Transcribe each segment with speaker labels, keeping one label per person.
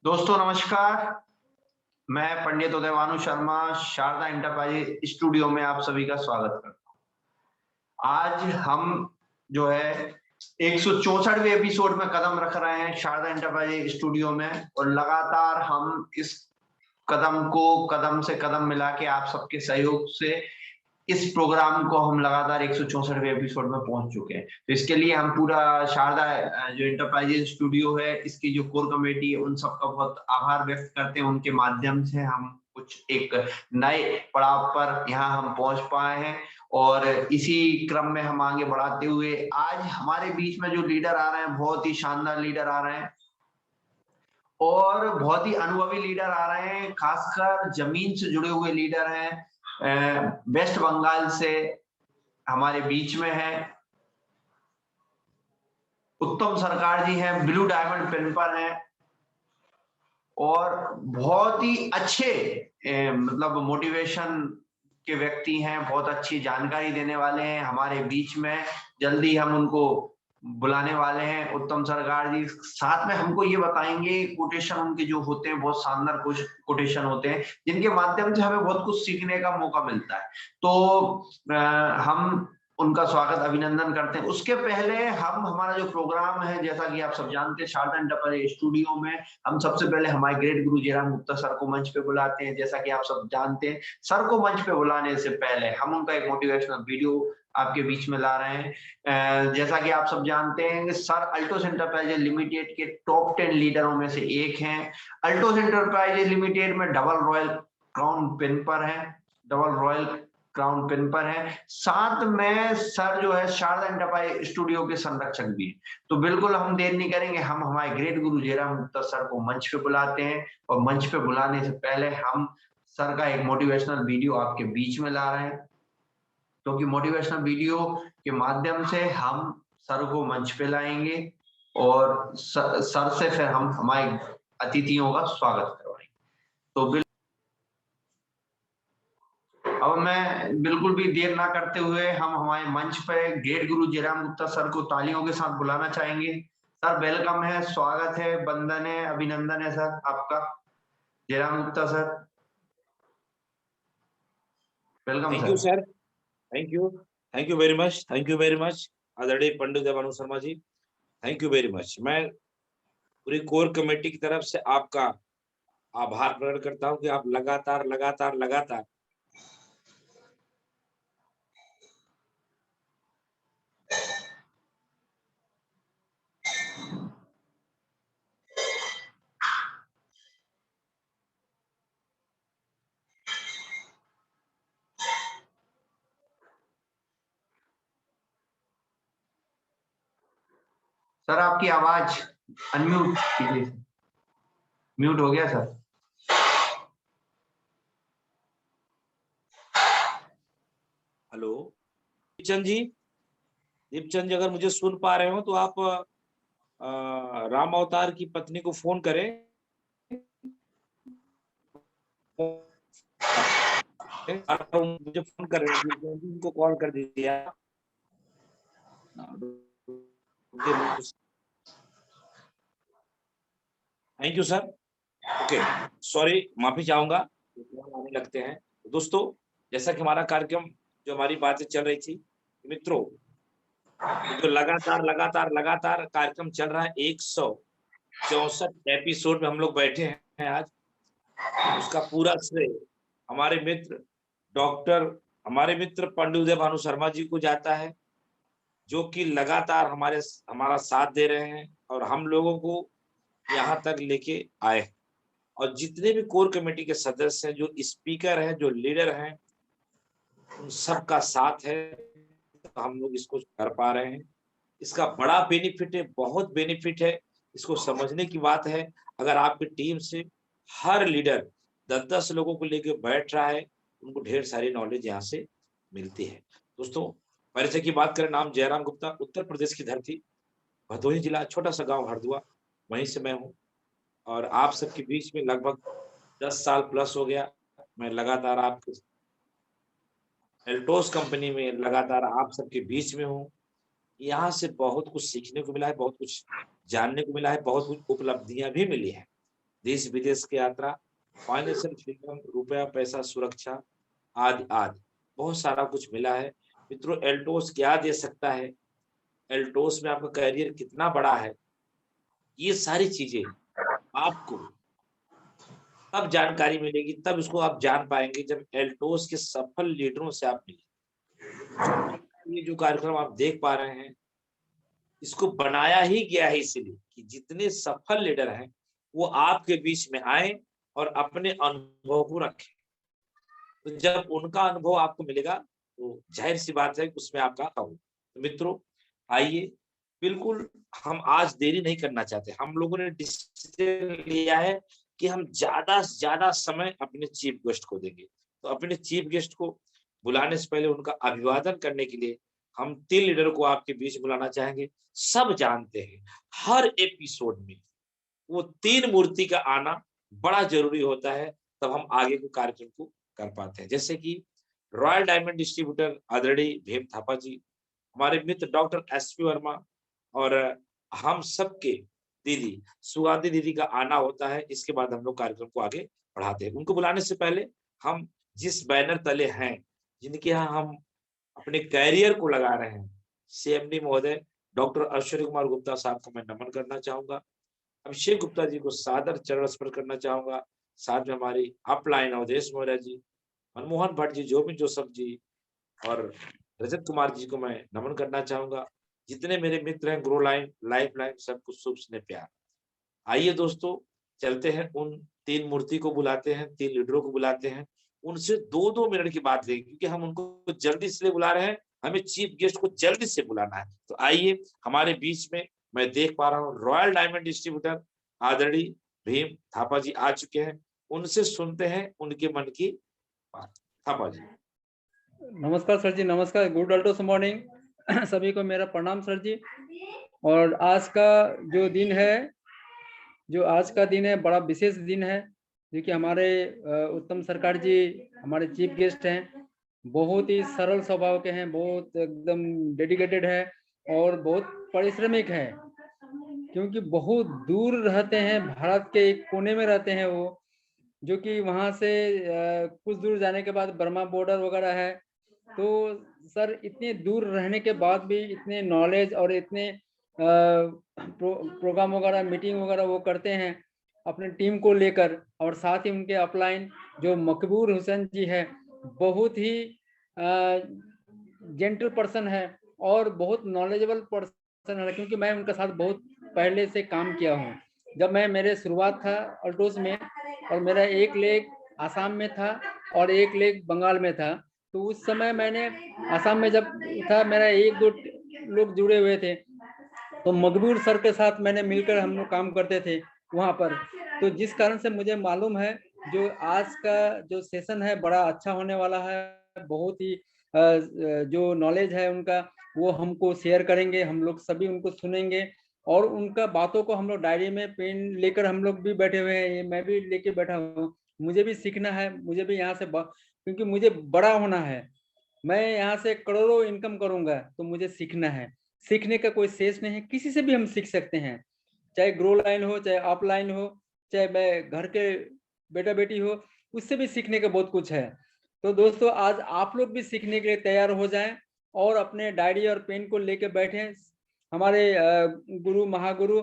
Speaker 1: दोस्तों नमस्कार, मैं पंडित उदयभानु शर्मा शारदा एंटरप्राइज स्टूडियो में आप सभी का स्वागत करता हूँ। आज हम जो है 164वें एपिसोड में कदम रख रहे हैं शारदा एंटरप्राइज स्टूडियो में और लगातार हम इस कदम को कदम से कदम मिला के आप सबके सहयोग से इस प्रोग्राम को हम लगातार 164वें एपिसोड में पहुंच चुके हैं। तो इसके लिए हम पूरा शारदा जो एंटरप्राइजेज स्टूडियो है, इसकी जो कोर कमेटी है, उन सबका बहुत आभार व्यक्त करते हैं। उनके माध्यम से हम कुछ एक नए पड़ाव पर यहाँ हम पहुंच पाए हैं और इसी क्रम में हम आगे बढ़ाते हुए आज हमारे बीच में जो लीडर आ रहे हैं, बहुत ही शानदार लीडर आ रहे हैं और बहुत ही अनुभवी लीडर आ रहे हैं, खासकर जमीन से जुड़े हुए लीडर हैं। वेस्ट बंगाल से हमारे बीच में है उत्तम सरकार जी हैं, ब्लू डायमंड पेन पर हैं और बहुत ही अच्छे मतलब मोटिवेशन के व्यक्ति हैं, बहुत अच्छी जानकारी देने वाले हैं हमारे बीच में। जल्दी हम उनको बुलाने वाले हैं। उत्तम सरकार जी साथ में हमको ये बताएंगे, कोटेशन उनके जो होते हैं बहुत शानदार कोटेशन होते हैं, जिनके माध्यम से हमें बहुत कुछ सीखने का मौका मिलता है। तो हम उनका स्वागत अभिनंदन करते हैं। उसके पहले हम हमारा जो प्रोग्राम है, जैसा कि आप सब जानते हैं, शारदा एंटरप्राइज स्टूडियो में हम सबसे पहले हमारे ग्रेट गुरु जयराम गुप्ता सर को मंच पे बुलाते हैं। जैसा कि आप सब जानते हैं, सर को मंच पे बुलाने से पहले हम उनका एक मोटिवेशनल वीडियो आपके बीच में ला रहे हैं। जैसा कि आप सब जानते हैं, सर अल्टोस एंटरप्राइजेज लिमिटेड के टॉप 10 लीडरों में से एक हैं। अल्टोस एंटरप्राइजेज लिमिटेड में डबल रॉयल क्राउन पिन पर है, डबल रॉयल क्राउन पिन पर है। साथ में सर जो है शारदा एंटरप्राइज स्टूडियो के संरक्षक भी हैं। तो बिल्कुल हम देर नहीं करेंगे, हम हमारे ग्रेट गुरु जयराम गुप्ता सर को मंच पे बुलाते हैं और मंच पे बुलाने से पहले हम सर का एक मोटिवेशनल वीडियो आपके बीच में ला रहे हैं, क्योंकि मोटिवेशनल वीडियो के माध्यम से हम सर को मंच पे लाएंगे और सर से फिर हम हमारे अतिथियों का स्वागत करवाएंगे। तो अब मैं बिल्कुल भी देर ना करते हुए हम हमारे मंच पर ग्रेट गुरु जयराम गुप्ता सर को तालियों के साथ बुलाना चाहेंगे। सर वेलकम है, स्वागत है, वंदन है, अभिनंदन है सर आपका। Jairam Gupta sir welcome
Speaker 2: thank you
Speaker 1: sir.
Speaker 2: Sir, thank you very much, thank you very much आदरणीय पंडित Udaybhanu Sharma ji, thank you very much. मैं पूरी कोर कमेटी की तरफ से आपका आभार प्रकट करता हूं कि आप लगातार लगातार लगातार
Speaker 1: सर आपकी आवाज अनम्यूट कीजिए। म्यूट हो गया सर।
Speaker 2: हेलो दीपचंद जी, अगर मुझे सुन पा रहे हो तो आप राम अवतार की पत्नी को फोन करें। मुझे फोन कर रहे हैं, उनको कॉल कर दीजिए। Thank you sir. Okay, sorry, माफी चाहूंगा, आने लगते हैं। दोस्तों, जैसा कि हमारा कार्यक्रम, जो हमारी बातें चल रही थी मित्रों, जो लगातार लगातार लगातार कार्यक्रम चल रहा है, 164 एपिसोड में हम लोग बैठे हैं आज, उसका पूरा श्रेय हमारे मित्र पंडित उदयभानु शर्मा जी को जाता है, जो कि लगातार हमारा साथ दे रहे हैं और हम लोगों को यहाँ तक लेके आए। और जितने भी कोर कमेटी के सदस्य हैं, जो स्पीकर हैं, जो लीडर हैं, उन सबका साथ है, तो हम लोग इसको कर पा रहे हैं। इसका बड़ा बेनिफिट है, बहुत बेनिफिट है। इसको समझने की बात है, अगर आपकी टीम से हर लीडर 10-10 लोगों को लेकर बैठ रहा है, उनको ढेर सारी नॉलेज यहाँ से मिलती है। दोस्तों, परिचय की बात करें, नाम जयराम गुप्ता, उत्तर प्रदेश की धरती, भदोही जिला, छोटा सा गांव हरदुआ, वहीं से मैं हूँ। और आप सबके बीच में लगभग 10 साल प्लस हो गया। मैं लगातार आपके एल्टोस कंपनी में लगातार आप सबके बीच में हूँ। यहाँ से बहुत कुछ सीखने को मिला है, बहुत कुछ जानने को मिला है, बहुत कुछ उपलब्धियां भी मिली है। देश विदेश की यात्रा, फाइनेंशियल फ्रीडम, रुपया पैसा सुरक्षा आदि आदि बहुत सारा कुछ मिला है। मित्रों, एल्टोस क्या दे सकता है, एल्टोस में आपका करियर कितना बड़ा है, ये सारी चीजें आपको तब जानकारी मिलेगी, तब इसको आप जान पाएंगे जब एल्टोस के सफल लीडरों से आप मिलेंगे। ये जो कार्यक्रम आप देख पा रहे हैं, इसको बनाया ही गया है इसलिए कि जितने सफल लीडर हैं वो आपके बीच में आए और अपने अनुभव को रखें। तो जब उनका अनुभव आपको मिलेगा तो जाहिर सी बात है कि उसमें आपका हो। तो मित्रों, आइए, बिल्कुल हम आज देरी नहीं करना चाहते। हम लोगों ने डिसीजन लिया है कि हम ज्यादा से ज्यादा समय अपने चीफ गेस्ट को देंगे। तो अपने चीफ गेस्ट को बुलाने से पहले उनका अभिवादन करने के लिए हम 3 लीडर को आपके बीच बुलाना चाहेंगे। सब जानते हैं हर एपिसोड में वो 3 मूर्ति का आना बड़ा जरूरी होता है, तब हम आगे के कार्यक्रम को कर पाते हैं। जैसे कि रॉयल डायमंड डिस्ट्रीब्यूटर आदरणीय भीम थापा जी, हमारे मित्र डॉक्टर एसपी वर्मा और हम सबके दीदी सुगांधी दीदी का आना होता है। इसके बाद हम लोग कार्यक्रम को आगे बढ़ाते हैं। उनको बुलाने से पहले हम जिस बैनर तले हैं, जिनके यहाँ हम अपने कैरियर को लगा रहे हैं, सीएमडी महोदय डॉक्टर ऐश्वर्य कुमार गुप्ता साहब को मैं नमन करना चाहूंगा। अभिषेक गुप्ता जी को सादर चरण स्पर्श करना चाहूंगा। साथ में हमारी अपलाइन अवधेश मौर्य जी, मनमोहन भट्ट जी, जोबिन जोसफ जी और रजत कुमार जी को मैं नमन करना चाहूंगा। जितने मेरे मित्र हैं, ग्रो लाइन, लाइफ लाइन, सबको शुभ स्नेह प्यार। आइए दोस्तों, चलते हैं, उन 3 मूर्ति को बुलाते हैं, 3 लीडरों को बुलाते हैं, उनसे 2-2 मिनट की बात लेंगे क्योंकि हम उनको जल्दी इसलिए बुला रहे हैं, हमें चीफ गेस्ट को जल्दी से बुलाना है। तो आइए, हमारे बीच में मैं देख पा रहा हूँ रॉयल डायमंड डिस्ट्रीब्यूटर आदरणीय भीम थापा जी आ चुके हैं। उनसे सुनते हैं उनके मन की बात। थापा जी।
Speaker 3: नमस्कार सर जी, नमस्कार, गुड अल्टोस मॉर्निंग। सभी को मेरा प्रणाम सर जी। और आज का जो दिन है बड़ा विशेष दिन है, क्योंकि हमारे उत्तम सरकार जी हमारे चीफ गेस्ट हैं। बहुत ही सरल स्वभाव के हैं, बहुत एकदम डेडिकेटेड है और बहुत परिश्रमिक है, क्योंकि बहुत दूर रहते हैं, भारत के एक कोने में रहते हैं वो, जो कि वहाँ से कुछ दूर जाने के बाद बर्मा बॉर्डर वगैरह है। तो सर, इतने दूर रहने के बाद भी इतने नॉलेज और इतने प्रोग्राम वगैरह, मीटिंग वगैरह वो करते हैं अपने टीम को लेकर। और साथ ही उनके अपलाइन जो मकबूल हुसैन जी है, बहुत ही जेंटल पर्सन है और बहुत नॉलेजेबल पर्सन है, क्योंकि मैं उनके साथ बहुत पहले से काम किया हूँ। जब मैं मेरे शुरुआत था अल्टोस में, और मेरा एक लेग आसाम में था और एक लेग बंगाल में था, तो उस समय मैंने आसाम में जब था, मेरा 1-2 लोग जुड़े हुए थे, तो मकबूल सर के साथ मैंने मिलकर हम लोग काम करते थे वहाँ पर। तो जिस कारण से मुझे मालूम है जो आज का जो सेशन है बड़ा अच्छा होने वाला है। बहुत ही जो नॉलेज है उनका वो हमको शेयर करेंगे, हम लोग सभी उनको सुनेंगे और उनका बातों को हम लोग डायरी में पेन लेकर हम लोग भी बैठे हुए हैं, मैं भी लेके बैठा हूँ। मुझे भी सीखना है, मुझे भी यहाँ से क्योंकि मुझे बड़ा होना है। मैं यहाँ से करोड़ों इनकम करूंगा, तो मुझे सीखना है। सीखने का कोई शेष नहीं है, किसी से भी हम सीख सकते हैं, चाहे ग्रो लाइन हो, चाहे अप लाइन हो, चाहे मैं घर के बेटा बेटी हो, उससे भी सीखने का बहुत कुछ है। तो दोस्तों, आज आप लोग भी सीखने के लिए तैयार हो जाएं और अपने डायरी और पेन को लेके बैठे। हमारे गुरु महागुरु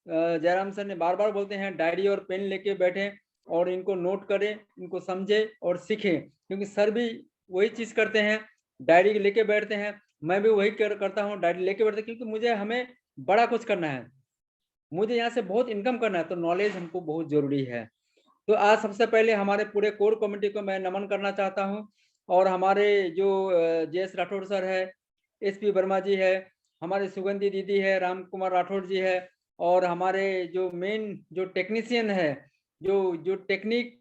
Speaker 3: जयराम सर ने बार बार बोलते हैं, डायरी और पेन लेके बैठे और इनको नोट करें, इनको समझे और सीखें, क्योंकि सर भी वही चीज करते हैं, डायरी लेके बैठते हैं। मैं भी वही करता हूँ, डायरी लेके बैठते, क्योंकि मुझे हमें बड़ा कुछ करना है, मुझे यहाँ से बहुत इनकम करना है, तो नॉलेज हमको बहुत जरूरी है। तो आज सबसे पहले हमारे पूरे कोर कमेटी को मैं नमन करना चाहता हूँ। और हमारे जो जेएस राठौड़ सर है, एसपी वर्मा जी है, हमारे सुगंधी दीदी है, राम कुमार राठौड़ जी है, और हमारे जो मेन जो टेक्नीशियन है, जो टेक्निक,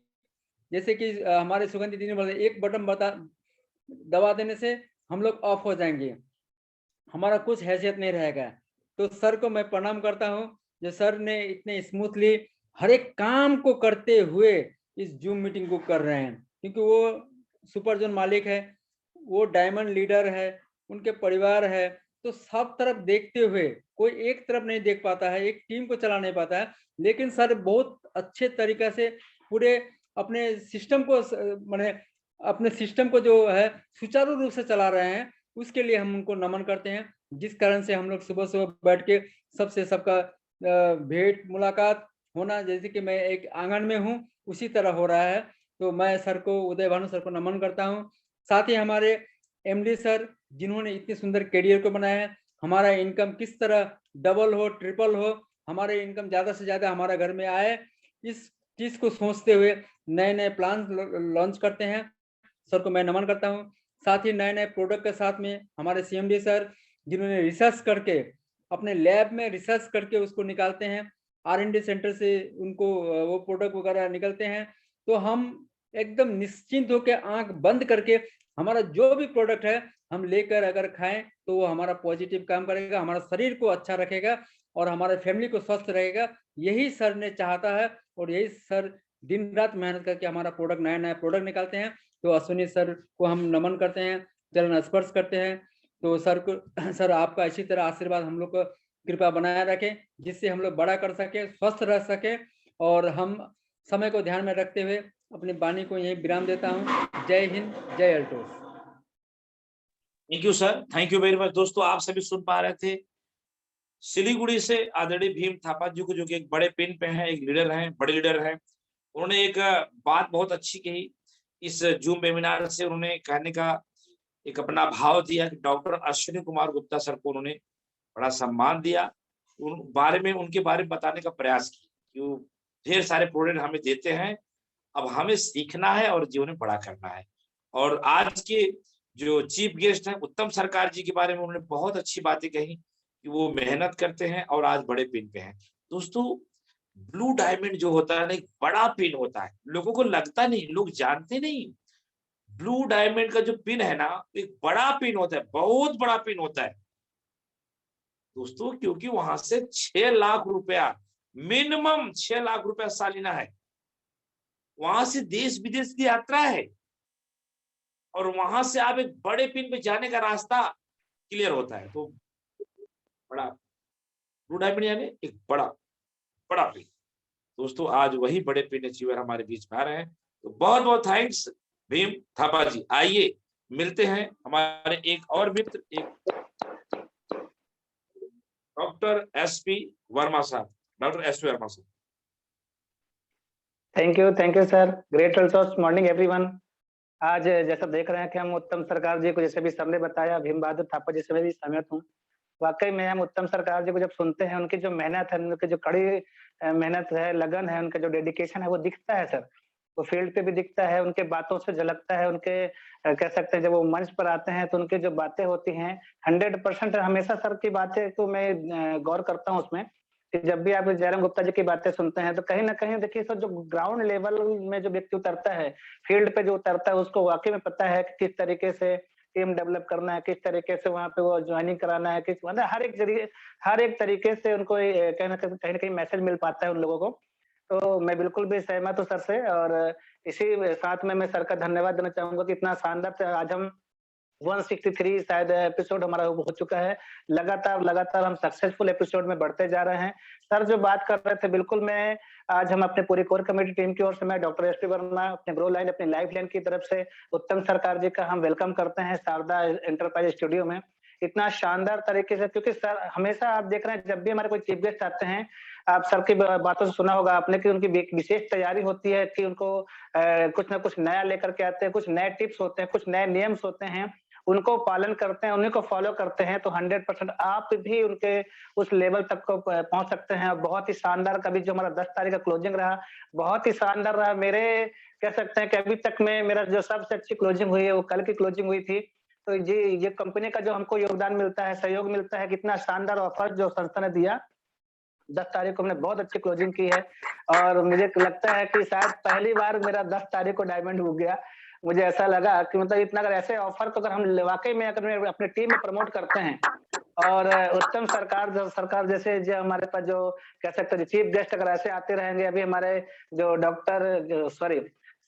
Speaker 3: जैसे कि हमारे सुगंधी दीदी ने बोला, एक बटन दबा देने से हम लोग ऑफ हो जाएंगे, हमारा कुछ हैसियत नहीं रहेगा। तो सर को मैं प्रणाम करता हूँ, जो सर ने इतने स्मूथली हर एक काम को करते हुए इस जूम मीटिंग को कर रहे हैं, क्योंकि वो सुपर जोन मालिक है, वो डायमंड लीडर है, उनके परिवार है, तो सब तरफ देखते हुए कोई एक तरफ नहीं देख पाता है, एक टीम को चला नहीं पाता है, लेकिन सर बहुत अच्छे तरीक़े से पूरे अपने सिस्टम को माने अपने सिस्टम को जो है सुचारू रूप से चला रहे हैं, उसके लिए हम उनको नमन करते हैं। जिस कारण से हम लोग सुबह-सुबह बैठ के सबसे सबका भेंट मुलाकात होना, जैसे कि मैं एक आंगन में हूँ, उसी तरह हो रहा है। तो मैं सर को, उदय भानु सर को नमन करता हूँ। साथ ही हमारे एमडी सर, जिन्होंने इतने सुंदर करियर को बनाया है, हमारा इनकम किस तरह डबल हो, ट्रिपल हो, हमारे इनकम ज़्यादा से ज़्यादा हमारे घर में आए, इस चीज़ को सोचते हुए नए-नए प्लान लॉन्च करते हैं। सर को मैं नमन करता हूँ। साथ ही नए-नए प्रोडक्ट के साथ में हमारे सीएमडी सर, जिन्होंने रिसर्च करके अपने लैब में रिसर्च करके उसको निकालते हैं, आर&डी सेंटर से उनको वो प्रोडक्ट वगैरह निकलते हैं। तो हम एकदम निश्चिंत होके आँख बंद करके हमारा जो भी प्रोडक्ट है, हम लेकर अगर खाएँ तो वो हमारा पॉजिटिव काम करेगा, हमारा शरीर को अच्छा रखेगा और हमारे फैमिली को स्वस्थ रहेगा। यही सर ने चाहता है और यही सर दिन-रात मेहनत करके हमारा प्रोडक्ट नया-नया प्रोडक्ट निकालते हैं। तो अश्विनी सर को हम नमन करते हैं, चरण स्पर्श करते हैं। तो सर को सर आपका इसी तरह आशीर्वाद हम लोग को कृपया बनाए रखें, जिससे हम लोग बड़ा कर सकें, स्वस्थ रह सकें और हम समय को ध्यान में रखते हुए अपनी वाणी को यहीं विराम देता हूँ। जय हिंद, जय Altos.
Speaker 2: Thank you sir, thank you very much. दोस्तों, आप सभी सुन पा रहे थे सिलीगुड़ी से आदरणीय भीम थापा जी को, जो कि एक बड़े पिन पे हैं, एक लीडर हैं, बड़े लीडर हैं। उन्होंने एक बात बहुत अच्छी कही। इस जूम वेबिनार से उन्होंने कहने का एक अपना भाव दिया कि डॉक्टर अश्विनी कुमार गुप्ता सर को उन्होंने बड़ा सम्मान दिया। उनके बारे में बताने का प्रयास किया कि वो ढेर सारे प्रोडक्ट हमें देते हैं, अब हमें सीखना है और जीवन में बड़ा करना है। और आज के जो चीफ गेस्ट हैं उत्तम सरकार जी के बारे में उन्होंने बहुत अच्छी बातें कही कि वो मेहनत करते हैं और आज बड़े पिन पे हैं। दोस्तों, ब्लू डायमंड जो होता है ना, एक बड़ा पिन होता है, लोगों को लगता नहीं, लोग जानते नहीं। ब्लू डायमंड का जो पिन है ना, एक बड़ा पिन होता है, बहुत बड़ा पिन होता है दोस्तों, क्योंकि वहां से 6 लाख रुपया, मिनिमम 6 लाख रुपया सालाना है। वहां से देश विदेश की यात्रा है और वहां से आप एक बड़े पिन पे जाने का रास्ता क्लियर होता है। तो बड़ा ब्लू डायमंड यानी एक बड़ा पिन। दोस्तों, आज वही बड़े पिन अचीवर हमारे बीच में आ रहे हैं। तो बहुत बहुत थैंक्स भीम थापा जी। आइए मिलते हैं हमारे एक और मित्र, एक डॉक्टर एसपी वर्मा साहब। डॉक्टर एसपी वर्मा साहब।
Speaker 4: Thank you sir. Great morning everyone. आज जैसा देख रहे हैं कि हम उत्तम सरकार जी को, जैसे भी सर ने बताया, भीम बहादुर थापा जी से मैं भी सहमत हूँ। वाकई में हम उत्तम सरकार जी को जब सुनते हैं, उनकी जो मेहनत है, उनकी जो कड़ी मेहनत है, लगन है, उनका जो डेडिकेशन है, वो दिखता है सर। वो फील्ड पे भी दिखता है, उनके बातों से झलकता है, उनके कह सकते हैं जब वो मंच पर आते हैं तो उनकी जो बातें होती हैं 100% हमेशा सर की बातें को मैं गौर करता हूँ उसमें कि जब भी आप जयराम गुप्ता जी की बातें सुनते हैं तो कहीं ना कहीं देखिए सर, जो ग्राउंड लेवल में जो व्यक्ति उतरता है, फील्ड पे जो उतरता है, उसको वाकई में पता है कि किस तरीके से टीम डेवलप करना है, किस तरीके से वहाँ पे वो ज्वाइनिंग कराना है, किस मतलब हर एक तरीके से उनको कहीं ना कहीं मैसेज मिल पाता है उन लोगों को। तो मैं बिल्कुल भी सहमत हूँ सर से और इसी साथ में मैं सर का धन्यवाद देना चाहूंगा कि इतना शानदार आज हम 163 शायद एपिसोड हमारा हो चुका है। लगातार हम सक्सेसफुल एपिसोड में बढ़ते जा रहे हैं। सर जो बात कर रहे थे, बिल्कुल मैं आज हम अपने पूरी कोर कमेटी टीम की ओर से मैं डॉक्टर एसपी वर्मा अपने ग्रो लाइन, अपनी लाइफ लाइन की तरफ से उत्तम सरकार जी का हम वेलकम करते हैं शारदा एंटरप्राइज स्टूडियो में। इतना शानदार तरीके से, क्योंकि सर हमेशा आप देख रहे हैं जब भी हमारे कोई चीफ गेस्ट आते हैं, आप सर की बातों से सुना होगा आपने कि उनकी विशेष तैयारी होती है कि उनको कुछ ना कुछ नया लेकर के आते हैं, कुछ नए टिप्स होते हैं, कुछ नए नियम्स होते हैं, उनको पालन करते हैं, उन्हीं को फॉलो करते हैं। तो 100% आप भी उनके उस लेवल तक को पहुंच सकते हैं। और बहुत ही शानदार, कभी जो हमारा 10 तारीख का क्लोजिंग रहा, बहुत ही शानदार रहा। मेरे कह सकते हैं कि अभी तक में मेरा जो सबसे अच्छी क्लोजिंग हुई है वो कल की क्लोजिंग हुई थी। तो ये कंपनी का जो हमको योगदान मिलता है, सहयोग मिलता है, कितना शानदार ऑफर जो संस्था ने दिया। 10 तारीख को हमने बहुत अच्छी क्लोजिंग की है और मुझे लगता है कि शायद पहली बार मेरा 10 तारीख को डायमंड हो गया। मुझे ऐसा लगा कि मतलब इतना अगर ऐसे ऑफर को अगर हम वाकई में अगर अपनी टीम में प्रमोट करते हैं और उत्तम सरकार जैसे जो हमारे पास जो कह सकते हैं चीफ गेस्ट अगर ऐसे आते रहेंगे, अभी हमारे जो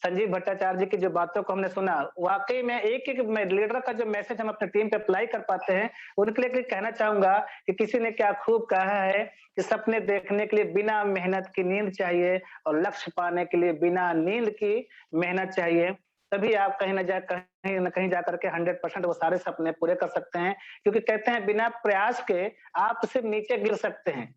Speaker 4: संजीव भट्टाचार्य जी की जो बातों को हमने सुना, वाकई में एक एक लीडर का जो मैसेज हम अपने टीम पे अप्लाई कर पाते हैं, उनके लिए कहना चाहूंगा कि किसी ने क्या खूब कहा है कि सपने देखने के लिए बिना मेहनत की नींद चाहिए और लक्ष्य पाने के लिए बिना नींद की मेहनत चाहिए। तभी आप कहीं न कहीं जाकर के 100% वो सारे सपने पूरे कर सकते हैं, क्योंकि कहते हैं बिना प्रयास के आप सिर्फ नीचे गिर सकते हैं।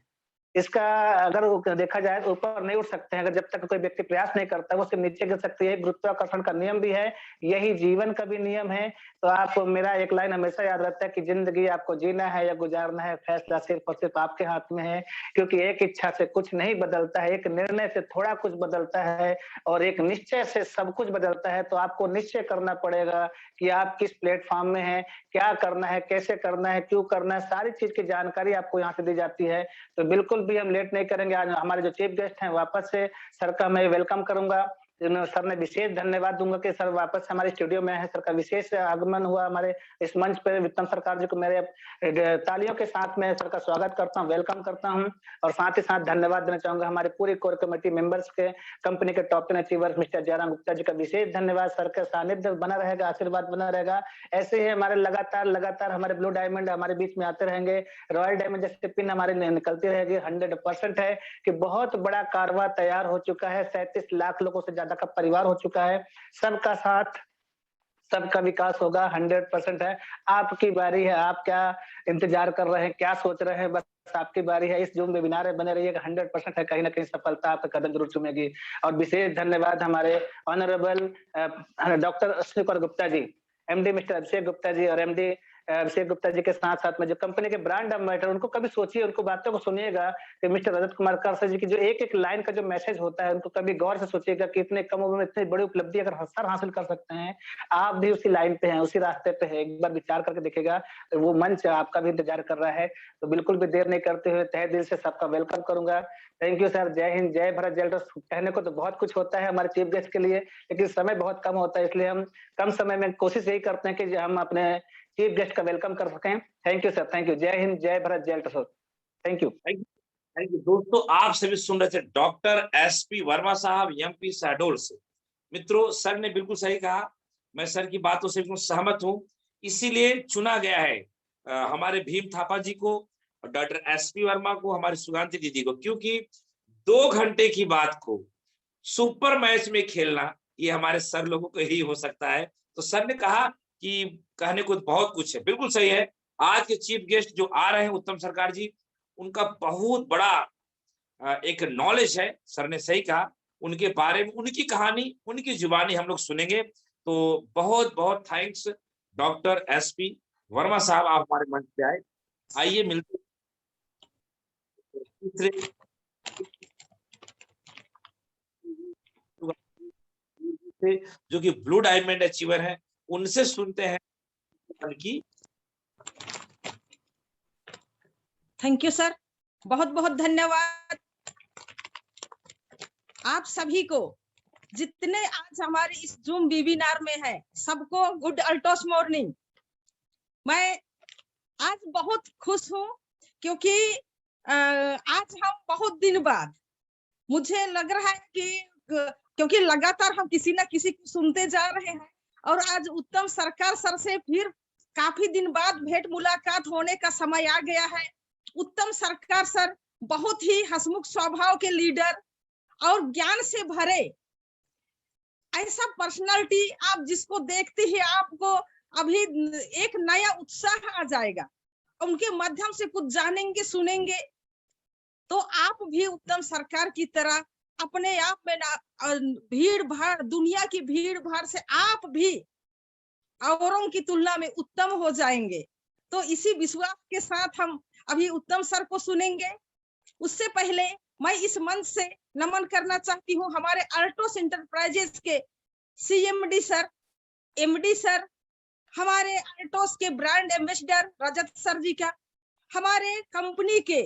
Speaker 4: इसका अगर वो देखा जाए तो ऊपर नहीं उठ सकते हैं, अगर जब तक कोई व्यक्ति प्रयास नहीं करता वो सिर्फ नीचे गिर सकती है। गुरुत्वाकर्षण का नियम भी है, यही जीवन का भी नियम है। तो आपको मेरा एक लाइन हमेशा याद रहता है कि जिंदगी आपको जीना है या गुजारना है, फैसला सिर्फ और सिर्फ आपके हाथ में है, क्योंकि एक इच्छा से कुछ नहीं बदलता है, एक निर्णय से थोड़ा कुछ बदलता है और एक निश्चय से सब कुछ बदलता है। तो आपको निश्चय करना पड़ेगा कि आप किस प्लेटफॉर्म में हैं, क्या करना है, कैसे करना है, क्यों करना है, सारी चीज की जानकारी आपको यहाँ से दी जाती है। तो बिल्कुल भी हम लेट नहीं करेंगे। आज हमारे जो चीफ गेस्ट हैं वापस से सर का मैं वेलकम करूंगा। सर ने विशेष धन्यवाद दूंगा कि सर वापस से हमारे स्टूडियो में है, सर का विशेष आगमन हुआ हमारे इस मंच पे। उत्तम सरकार जी को मेरे तालियों के साथ में सर का स्वागत करता हूँ, वेलकम करता हूँ और साथ ही साथ धन्यवाद देना चाहूंगा हमारे पूरी कोर कमेटी मेंबर्स के, कंपनी के top 10 achievers mister Jairam Gupta ji का विशेष धन्यवाद। सर का सानिध्य बना रहेगा, आशीर्वाद बना रहेगा। ऐसे ही हमारे लगातार हमारे ब्लू डायमंड हमारे बीच में आते रहेंगे, रॉयल डायमंड जैसे पिन हमारे निकलती रहेगी। 100% है कि बहुत बड़ा कारवा तैयार हो चुका है, 37 लाख लोगों से ज्यादा का परिवार हो चुका है। सबका साथ सबका विकास होगा, 100% है। आपकी बारी है, आप क्या इंतजार कर रहे हैं, क्या सोच रहे हैं, बस आपकी बारी है। इस जूम वेबिनार में बने रहिएगा, 100% है कहीं ना कहीं सफलता आपका कदम जरूर चूमेगी। और विशेष धन्यवाद हमारे honourable doctor Ashwini Kumar Gupta ji, MD mister Abhishek Gupta ji और एमडी अभिषेक गुप्ता जी के साथ साथ में जो कंपनी के ब्रांड एम्बेसडर, उनको कभी सोचिए, उनको बातों को सुनिएगा कि मिस्टर रजत कुमार करसर जी की जो एक एक लाइन का जो मैसेज होता है, उनको कभी गौर से सोचिएगा कि इतने कम उम्र में इतनी बड़ी उपलब्धि अगर सर हासिल कर सकते हैं, आप भी उसी लाइन पे हैं, उसी रास्ते पे है। एक बार विचार करके देखिएगा, तो वो मंच आपका भी इंतजार कर रहा है। तो बिल्कुल भी देर नहीं करते हुए तहे दिल से सबका वेलकम करूंगा। Thank you sir. जय हिंद, जय भारत, जय भारत। कहने को तो बहुत कुछ होता है हमारे चीफ गेस्ट के लिए, लेकिन समय बहुत कम होता है, इसलिए हम कम समय में कोशिश यही करते हैं कि हम अपने चीफ गेस्ट का वेलकम कर सकें। Thank you sir, thank you. जय हिंद, जय भारत, जय sir. Thank you.
Speaker 2: Thank you दोस्तों, आप सभी सुन रहे थे डॉक्टर एसपी वर्मा साहब, एमपी शहडोल से। मित्रों, सर ने बिल्कुल सही कहा, मैं सर की बातों से बिल्कुल सहमत हूं। इसीलिए चुना गया है हमारे भीम थापा जी को, डॉक्टर एसपी वर्मा को, हमारी सुगांती दीदी को, क्योंकि 2 घंटे की बात को सुपर मैच में खेलना ये हमारे सर लोगों को ही हो सकता है। तो सर ने कहा कि कहने को बहुत कुछ है, बिल्कुल सही है। आज के चीफ गेस्ट जो आ रहे हैं उत्तम सरकार जी, उनका बहुत बड़ा एक नॉलेज है। सर ने सही कहा, उनके बारे में, उनकी कहानी, उनकी जुबानी हम लोग सुनेंगे। तो बहुत बहुत थैंक्स डॉक्टर एसपी वर्मा साहब, आप हमारे मंच पे आए। आइए मिलते तीसरे जो कि ब्लू डायमंड अचीवर हैं, उनसे सुनते हैं उनकी।
Speaker 5: थैंक यू सर, बहुत बहुत धन्यवाद आप सभी को, जितने आज हमारे इस जूम वेबिनार में है, सबको गुड अल्टोस मॉर्निंग। मैं आज बहुत खुश हूँ क्योंकि आज हम बहुत दिन बाद, मुझे लग रहा है कि क्योंकि लगातार हम किसी ना किसी को सुनते जा रहे हैं और आज उत्तम सरकार सर से फिर काफी दिन बाद भेंट मुलाकात होने का समय आ गया है। उत्तम सरकार सर बहुत ही हंसमुख स्वभाव के लीडर और ज्ञान से भरे ऐसा पर्सनालिटी, आप जिसको देखते ही आपको अभी एक नया उत्साह आ जाएगा। उनके माध्यम से कुछ जानेंगे, सुनेंगे, तो आप भी उत्तम सरकार की तरह अपने आप में भीड़ भाड़, दुनिया की भीड़ भाड़ से आप भी औरों की तुलना में उत्तम हो जाएंगे। तो इसी विश्वास के साथ हम अभी उत्तम सर को सुनेंगे। उससे पहले मैं इस मंच से नमन करना चाहती हूँ हमारे अल्टोस एंटरप्राइजेस के सीएमडी सर, एमडी सर, हमारे अल्टोस के ब्रांड एम्बेसडर रजत सर जी का, हमारे कंपनी के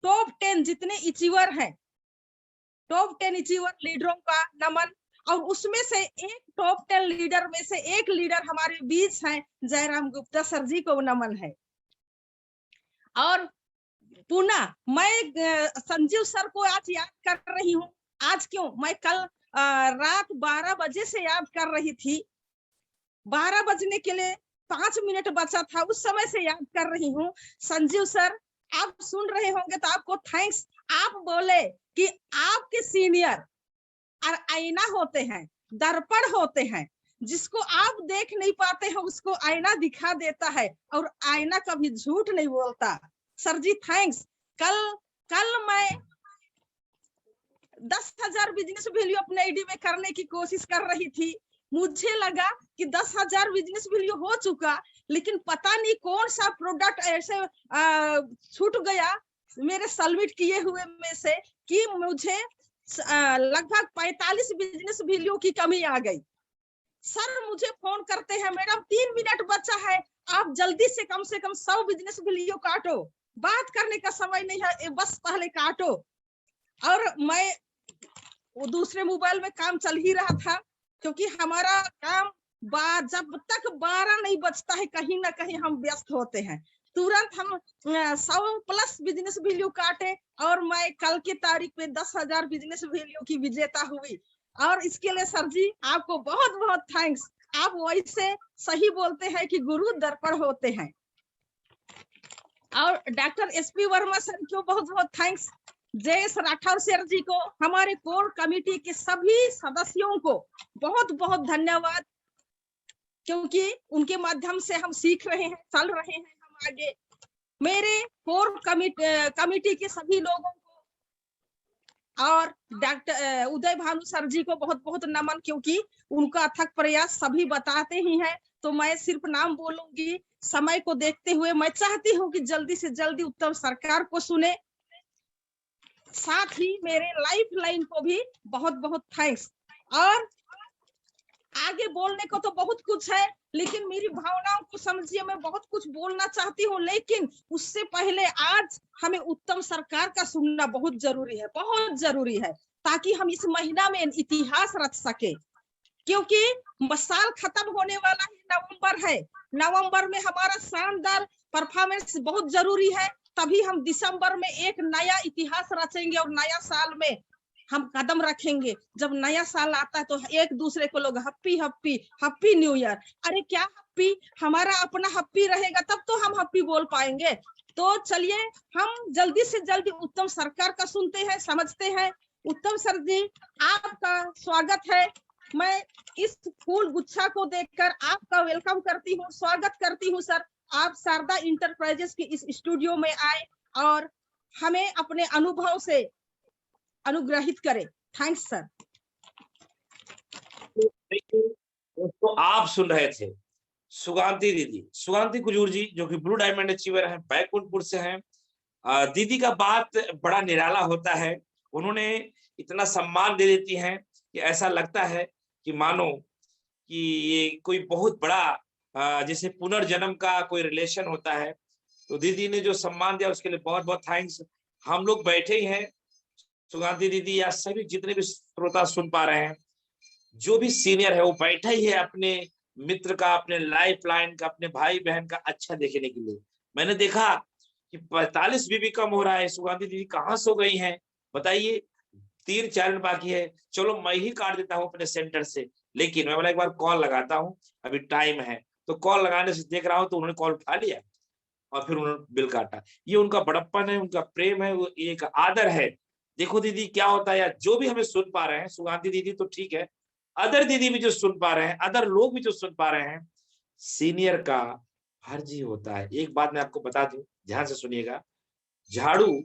Speaker 5: टॉप 10 जितने अचीवर हैं, टॉप 10 अचीवर लीडरों का नमन। और उसमें से एक टॉप 10 लीडर में से एक लीडर हमारे बीच हैं, जयराम गुप्ता सर जी को नमन है। और पुनः मैं संजीव सर को आज याद कर रही हूँ। आज क्यों, मैं कल रात 12 बजे से याद कर रही थी। 12 बजने के लिए 5 मिनट बचा था, उस समय से याद कर रही हूँ। संजीव सर, आप सुन रहे होंगे तो आपको थैंक्स। आप बोले कि आपके सीनियर और आईना होते हैं, दर्पण होते हैं, जिसको आप देख नहीं पाते हैं उसको आईना दिखा देता है, और आईना कभी झूठ नहीं बोलता। सर जी थैंक्स। कल मैं 10,000 बिजनेस वैल्यू अपने आईडी में करने की कोशिश कर रही थी। मुझे लगा कि 10,000 बिजनेस वैल्यू हो चुका, लेकिन पता नहीं कौन सा प्रोडक्ट ऐसे छूट गया मेरे सबमिट किए हुए में से कि मुझे लगभग 45 बिजनेस वैल्यू की कमी आ गई। सर मुझे फोन करते हैं, मैडम 3 मिनट बचा है, आप जल्दी से कम 100 बिजनेस वैल्यू काटो, बात करने का समय नहीं है, बस पहले काटो। और मैं वो दूसरे मोबाइल में काम चल ही रहा था, क्योंकि हमारा काम जब तक 12 नहीं बजता है कहीं ना कहीं हम व्यस्त होते हैं। तुरंत हम 100+ बिजनेस वैल्यू काटे, और मैं कल की तारीख में 10,000 बिजनेस वैल्यू की विजेता हुई। और इसके लिए सर जी आपको बहुत बहुत थैंक्स। आप वैसे सही बोलते हैं कि गुरु दर्पण होते हैं। और डॉक्टर SP वर्मा सर को बहुत बहुत थैंक्स। जयेश राठौर सर जी को, हमारे कोर कमेटी के सभी सदस्यों को बहुत बहुत धन्यवाद, क्योंकि उनके माध्यम से हम सीख रहे हैं, चल रहे हैं हम आगे। मेरे कोर कमेटी के सभी लोगों को और डॉक्टर उदय भानु सर जी को बहुत बहुत नमन, क्योंकि उनका अथक प्रयास सभी बताते ही हैं, तो मैं सिर्फ नाम बोलूंगी। समय को देखते हुए मैं चाहती हूँ कि जल्दी से जल्दी उत्तम सरकार को सुने। साथ ही मेरे लाइफ लाइन को भी बहुत बहुत थैंक्स। और आगे बोलने को तो बहुत कुछ है, लेकिन मेरी भावनाओं को समझिए, मैं बहुत कुछ बोलना चाहती हूँ, लेकिन उससे पहले आज हमें उत्तम सरकार का सुनना बहुत जरूरी है, बहुत जरूरी है, ताकि हम इस महीना में इतिहास रच सके। क्योंकि साल खत्म होने वाला ही नवंबर है, नवंबर में हमारा शानदार परफॉर्मेंस बहुत जरूरी है, तभी हम दिसंबर में एक नया इतिहास रचेंगे और नया साल में हम कदम रखेंगे। जब नया साल आता है तो एक दूसरे को लोग happy happy happy new year, अरे क्या हैप्पी, हमारा अपना हैप्पी रहेगा तब तो हम हैप्पी बोल पाएंगे। तो चलिए हम जल्दी से जल्दी उत्तम सरकार का सुनते हैं, समझते हैं। उत्तम सर जी आपका स्वागत है। मैं इस फूल गुच्छा को देखकर आपका वेलकम करती हूँ, स्वागत करती हूँ सर। आप शारदा इंटरप्राइजेस के इस स्टूडियो में आए और हमें अपने अनुभव से अनुग्रहित करें। Thanks sir.
Speaker 2: तो आप सुन रहे थे सुगांती दीदी, सुगांती कुजूर जी, जो कि ब्लू डायमंड अचीवर हैं, बैकुंठपुर से हैं। दीदी का बात बड़ा निराला होता है, उन्होंने इतना सम्मान दे देती हैं कि ऐसा लगता है कि मानो कि ये कोई बहुत बड़ा जैसे पुनर्जन्म का कोई रिलेशन होता है। तो दीदी ने जो सम्मान दिया उसके लिए बहुत बहुत थैंक्स। हम लोग बैठे ही हैं, सुगांती दीदी या सभी जितने भी श्रोता सुन पा रहे हैं, जो भी सीनियर है वो बैठा ही है अपने मित्र का, अपने लाइफ लाइन का, अपने भाई बहन का अच्छा देखने के लिए। मैंने देखा कि 45 भी कम हो रहा है। सुगांती दीदी कहाँ सो गई हैं बताइए, 3-4 मिनट बाकी है। चलो मैं ही काट देता हूँ अपने सेंटर से, लेकिन मैं बोला एक बार कॉल लगाता हूँ, अभी टाइम है। तो कॉल लगाने से देख रहा हूँ तो उन्होंने कॉल उठा लिया और फिर उन्होंने बिल काटा। ये उनका बड़प्पन है, उनका प्रेम है, वो एक आदर है। देखो दीदी क्या होता है, या जो भी हमें सुन पा रहे हैं, सुगांती दीदी तो ठीक है, अदर दीदी भी जो सुन पा रहे हैं, अदर लोग भी जो सुन पा रहे हैं, सीनियर का फर्ज ही होता है। एक बात मैं आपको बता दूं, ध्यान से सुनिएगा, झाड़ू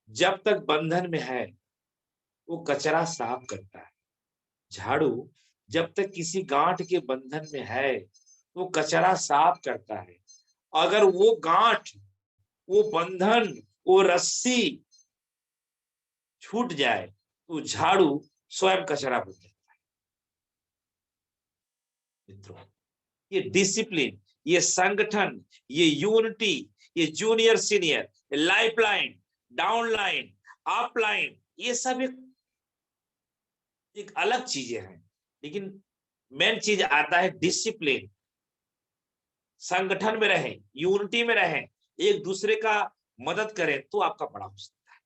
Speaker 2: जब तक बंधन में है वो कचरा साफ करता है। झाड़ू जब तक किसी गांठ के बंधन में है वो कचरा साफ करता है। अगर वो गांठ, वो बंधन, वो रस्सी छूट जाए तो झाड़ू स्वयं कचरा बन जाता है। मित्रों, ये डिसिप्लिन, ये संगठन, ये यूनिटी, ये junior senior, life line, down line, up line, ये सब एक अलग चीजें हैं, लेकिन मेन चीज आता है डिसिप्लिन। संगठन में रहें, यूनिटी में रहें, एक दूसरे का मदद करें तो आपका बड़ा हो सकता है।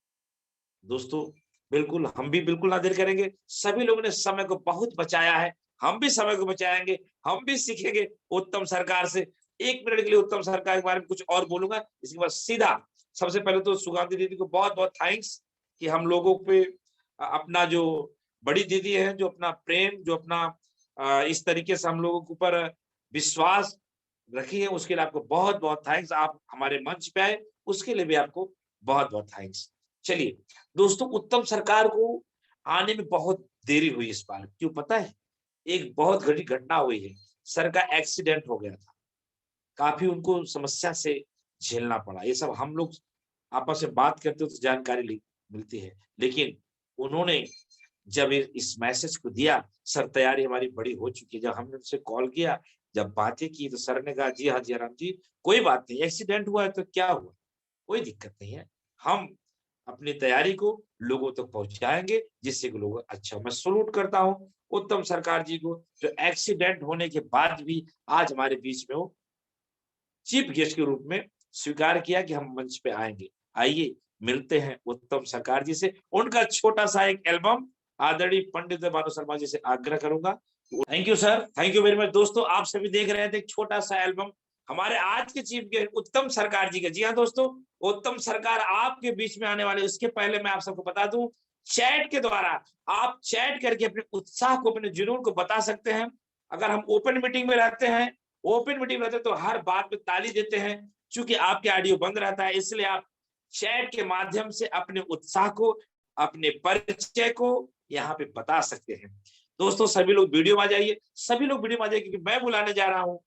Speaker 2: दोस्तों, बिल्कुल, हम भी बिल्कुल ना देर करेंगे। सभी लोगों ने समय को बहुत बचाया है, हम भी समय को बचाएंगे, हम भी सीखेंगे उत्तम सरकार से। 1 मिनट के लिए उत्तम सरकार के बारे में कुछ और बोलूंगा, इसके बाद सीधा सबसे पहले तो सुगंधि दीदी को बहुत बहुत थैंक्स कि हम लोगों पे अपना जो बड़ी दीदी है, जो अपना प्रेम, जो अपना इस तरीके से हम लोगों के ऊपर विश्वास रखी है, उसके लिए आपको बहुत बहुत थैंक्स। आप हमारे मंच पे आए, उसके लिए भी आपको बहुत बहुत थैंक्स। चलिए दोस्तों, उत्तम सरकार को आने में बहुत देरी हुई इस बार। क्यों पता है? एक बहुत बड़ी घटना हुई है, सर का एक्सीडेंट हो गया था, काफी उनको समस्या से झेलना पड़ा। ये सब हम लोग आपस में बात करते हो तो जानकारी मिलती है, लेकिन उन्होंने जब इस मैसेज को दिया, सर तैयारी हमारी बड़ी हो चुकी है। जब हमने उनसे कॉल किया, जब बातें की, तो सर ने कहा जी हाँ जयराम जी, कोई बात नहीं, एक्सीडेंट हुआ है तो क्या हुआ, कोई दिक्कत नहीं है, हम अपनी तैयारी को लोगों तक पहुंचाएंगे जिससे कि लोग अच्छा। मैं सलूट करता हूँ उत्तम सरकार जी को, जो एक्सीडेंट होने के बाद भी आज हमारे बीच में वो चीफ गेस्ट के रूप में स्वीकार किया कि हम मंच पे आएंगे। आइए मिलते हैं उत्तम सरकार जी से। उनका छोटा सा एक एल्बम आदरणीय पंडित भानु शर्मा जी से आग्रह करूंगा। Thank you sir, thank you very much. दोस्तों, आप सभी देख रहे थे एक छोटा सा एल्बम हमारे आज के चीफ गेस्ट उत्तम सरकार जी का। जी हाँ दोस्तों, उत्तम सरकार आपके बीच में आने वाले। उसके पहले मैं आप सबको बता दूं, चैट के द्वारा आप चैट करके अपने उत्साह को, अपने जुनून को बता सकते हैं। अगर हम ओपन मीटिंग में रहते हैं, तो हर बात पे ताली देते हैं। चूंकि आपके ऑडियो बंद रहता है, इसलिए आप चैट के माध्यम से अपने उत्साह को, अपने परिचय को यहाँ पे बता सकते हैं। दोस्तों, सभी लोग वीडियो में आ जाइए, सभी लोग वीडियो में आ जाइए, क्योंकि मैं बुलाने जा रहा हूँ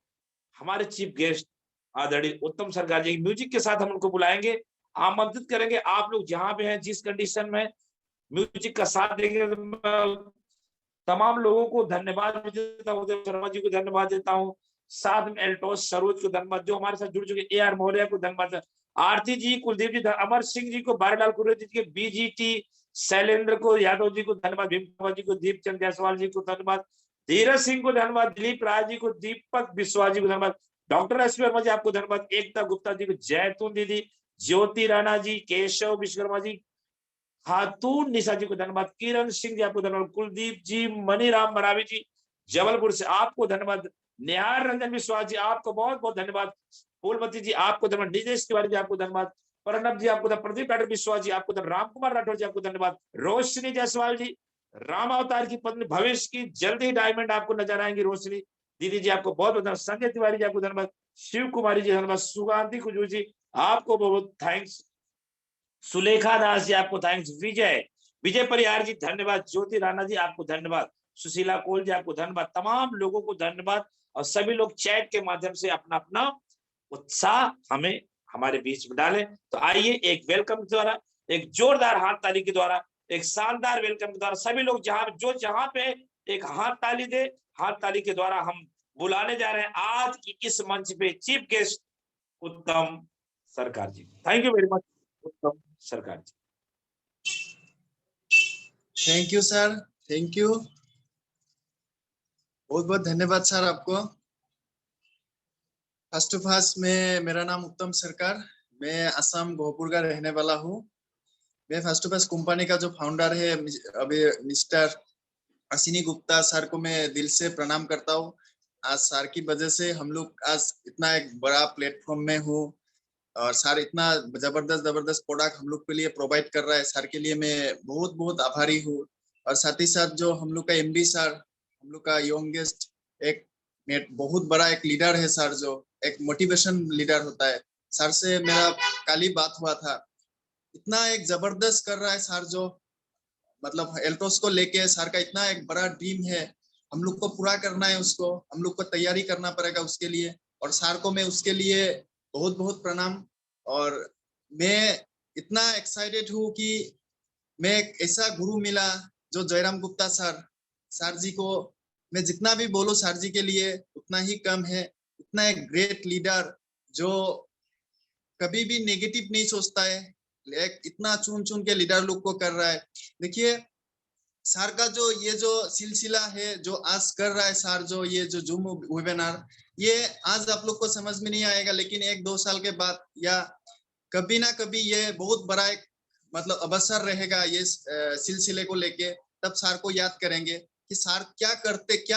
Speaker 2: हमारे चीफ गेस्ट आदरणीय उत्तम सरकार जी। म्यूजिक के साथ हम उनको बुलाएंगे, आमंत्रित करेंगे। आप लोग जहां पे हैं, जिस कंडीशन में म्यूजिक का साथ देंगे, तमाम लोगों को धन्यवाद देता हूँ। शर्मा जी को धन्यवाद देता हूँ, साथ में एल्टोस सरोज को धन्यवाद, जो हमारे साथ जुड़ चुके। AR मौर्य को धन्यवाद, आरती जी, कुलदीप जी, अमर सिंह जी को, बारीलाल कुरेजी जी के, BGT शैलेंद्र को, यादव जी को धन्यवाद, भीम जी को, दीपचंद जायसवाल जी को धन्यवाद, धीरज सिंह को धन्यवाद, दिलीप राय जी को, दीपक विश्वास जी को धन्यवाद, डॉक्टर एस वर्मा जी आपको धन्यवाद, एकता गुप्ता जी को, जैतून दीदी, ज्योति राणा जी, केशव विश्वकर्मा जी, खातून निशा जी को धन्यवाद, किरण सिंह जी आपको धन्यवाद, कुलदीप जी, मनीराम मरावी जी जबलपुर से आपको धन्यवाद, निहार रंजन विश्वास जी आपको बहुत बहुत धन्यवाद, फूलमती जी आपको धन्यवाद, निजेश तिवारी जी आपको धन्यवाद, प्रणब जी आपको धन्यवाद, प्रदीप डॉक्टर विश्वास जी आपको धन्यवाद, राम कुमार राठौर जी आपको धन्यवाद, रोशनी जायसवाल जी, राम अवतार की पत्नी भविष्य की जल्दी ही डायमंड आपको नजर आएंगी, रोशनी दीदी जी आपको बहुत बहुत, संजय तिवारी जी आपको धन्यवाद, शिव कुमारी जी धन्यवाद, सुगांधी कुजूर जी आपको बहुत थैंक्स, सुलेखा दास जी आपको थैंक्स, विजय परिहार जी धन्यवाद, ज्योति राणा जी आपको धन्यवाद, सुशीला कोल जी आपको धन्यवाद, तमाम लोगों को धन्यवाद। और सभी लोग चैट के माध्यम से अपना अपना उत्साह हमें हमारे बीच में डालें। तो आइए एक वेलकम के द्वारा, एक जोरदार हाथ ताली के द्वारा, एक शानदार वेलकम के द्वारा सभी लोग जहां पे एक हाथ ताली दे, हाथ ताली के द्वारा हम बुलाने जा रहे हैं आज की इस मंच पे chief guest Uttam Sarkar ji. Thank you very much Uttam Sarkar ji.
Speaker 6: Thank you sir, thank you, बहुत बहुत धन्यवाद सर आपको। फर्स्ट ऑफ ऑल मेरा नाम उत्तम सरकार, मैं असम गोहपुर का रहने वाला हूँ। मैं फर्स्ट ऑफ ऑल कंपनी का जो फाउंडर है अभी मिस्टर अश्विनी गुप्ता सर को मैं दिल से प्रणाम करता हूँ। आज सर की वजह से हम लोग आज इतना एक बड़ा प्लेटफॉर्म में हूँ और सर इतना जबरदस्त प्रोडक्ट हम लोग के लिए प्रोवाइड कर रहा है। सर के लिए मैं बहुत बहुत आभारी हूँ। और साथ ही साथ जो हम लोग का MD सर, हम लोग का यंगेस्ट एक बहुत बड़ा एक लीडर है सर, जो एक मोटिवेशन लीडर होता है। सर से मेरा कल ही बात हुआ था, इतना एक जबरदस्त कर रहा है सर, जो मतलब एल्टोस को लेके सर का इतना एक बड़ा ड्रीम है, हम लोग को पूरा करना है उसको, हम लोग को तैयारी करना पड़ेगा उसके लिए। और सर को मैं उसके लिए बहुत बहुत प्रणाम। और मैं इतना एक्साइटेड हूँ कि मैं एक ऐसा गुरु मिला जो जयराम गुप्ता सर जी को मैं जितना भी बोलूं सर जी के लिए उतना ही कम है। इतना एक ग्रेट लीडर जो कभी भी नेगेटिव नहीं सोचता है, एक इतना चुन के लीडर लोग को कर रहा है। देखिए सर का जो ये जो सिलसिला है जो आज कर रहा है सर, जो ये जो जूम वेबिनार, ये आज आप लोग को समझ में नहीं आएगा, लेकिन 1-2 साल के बाद या कभी ना कभी ये बहुत बड़ा एक मतलब अवसर रहेगा ये सिलसिले को लेके, तब सर को याद करेंगे कि सर क्या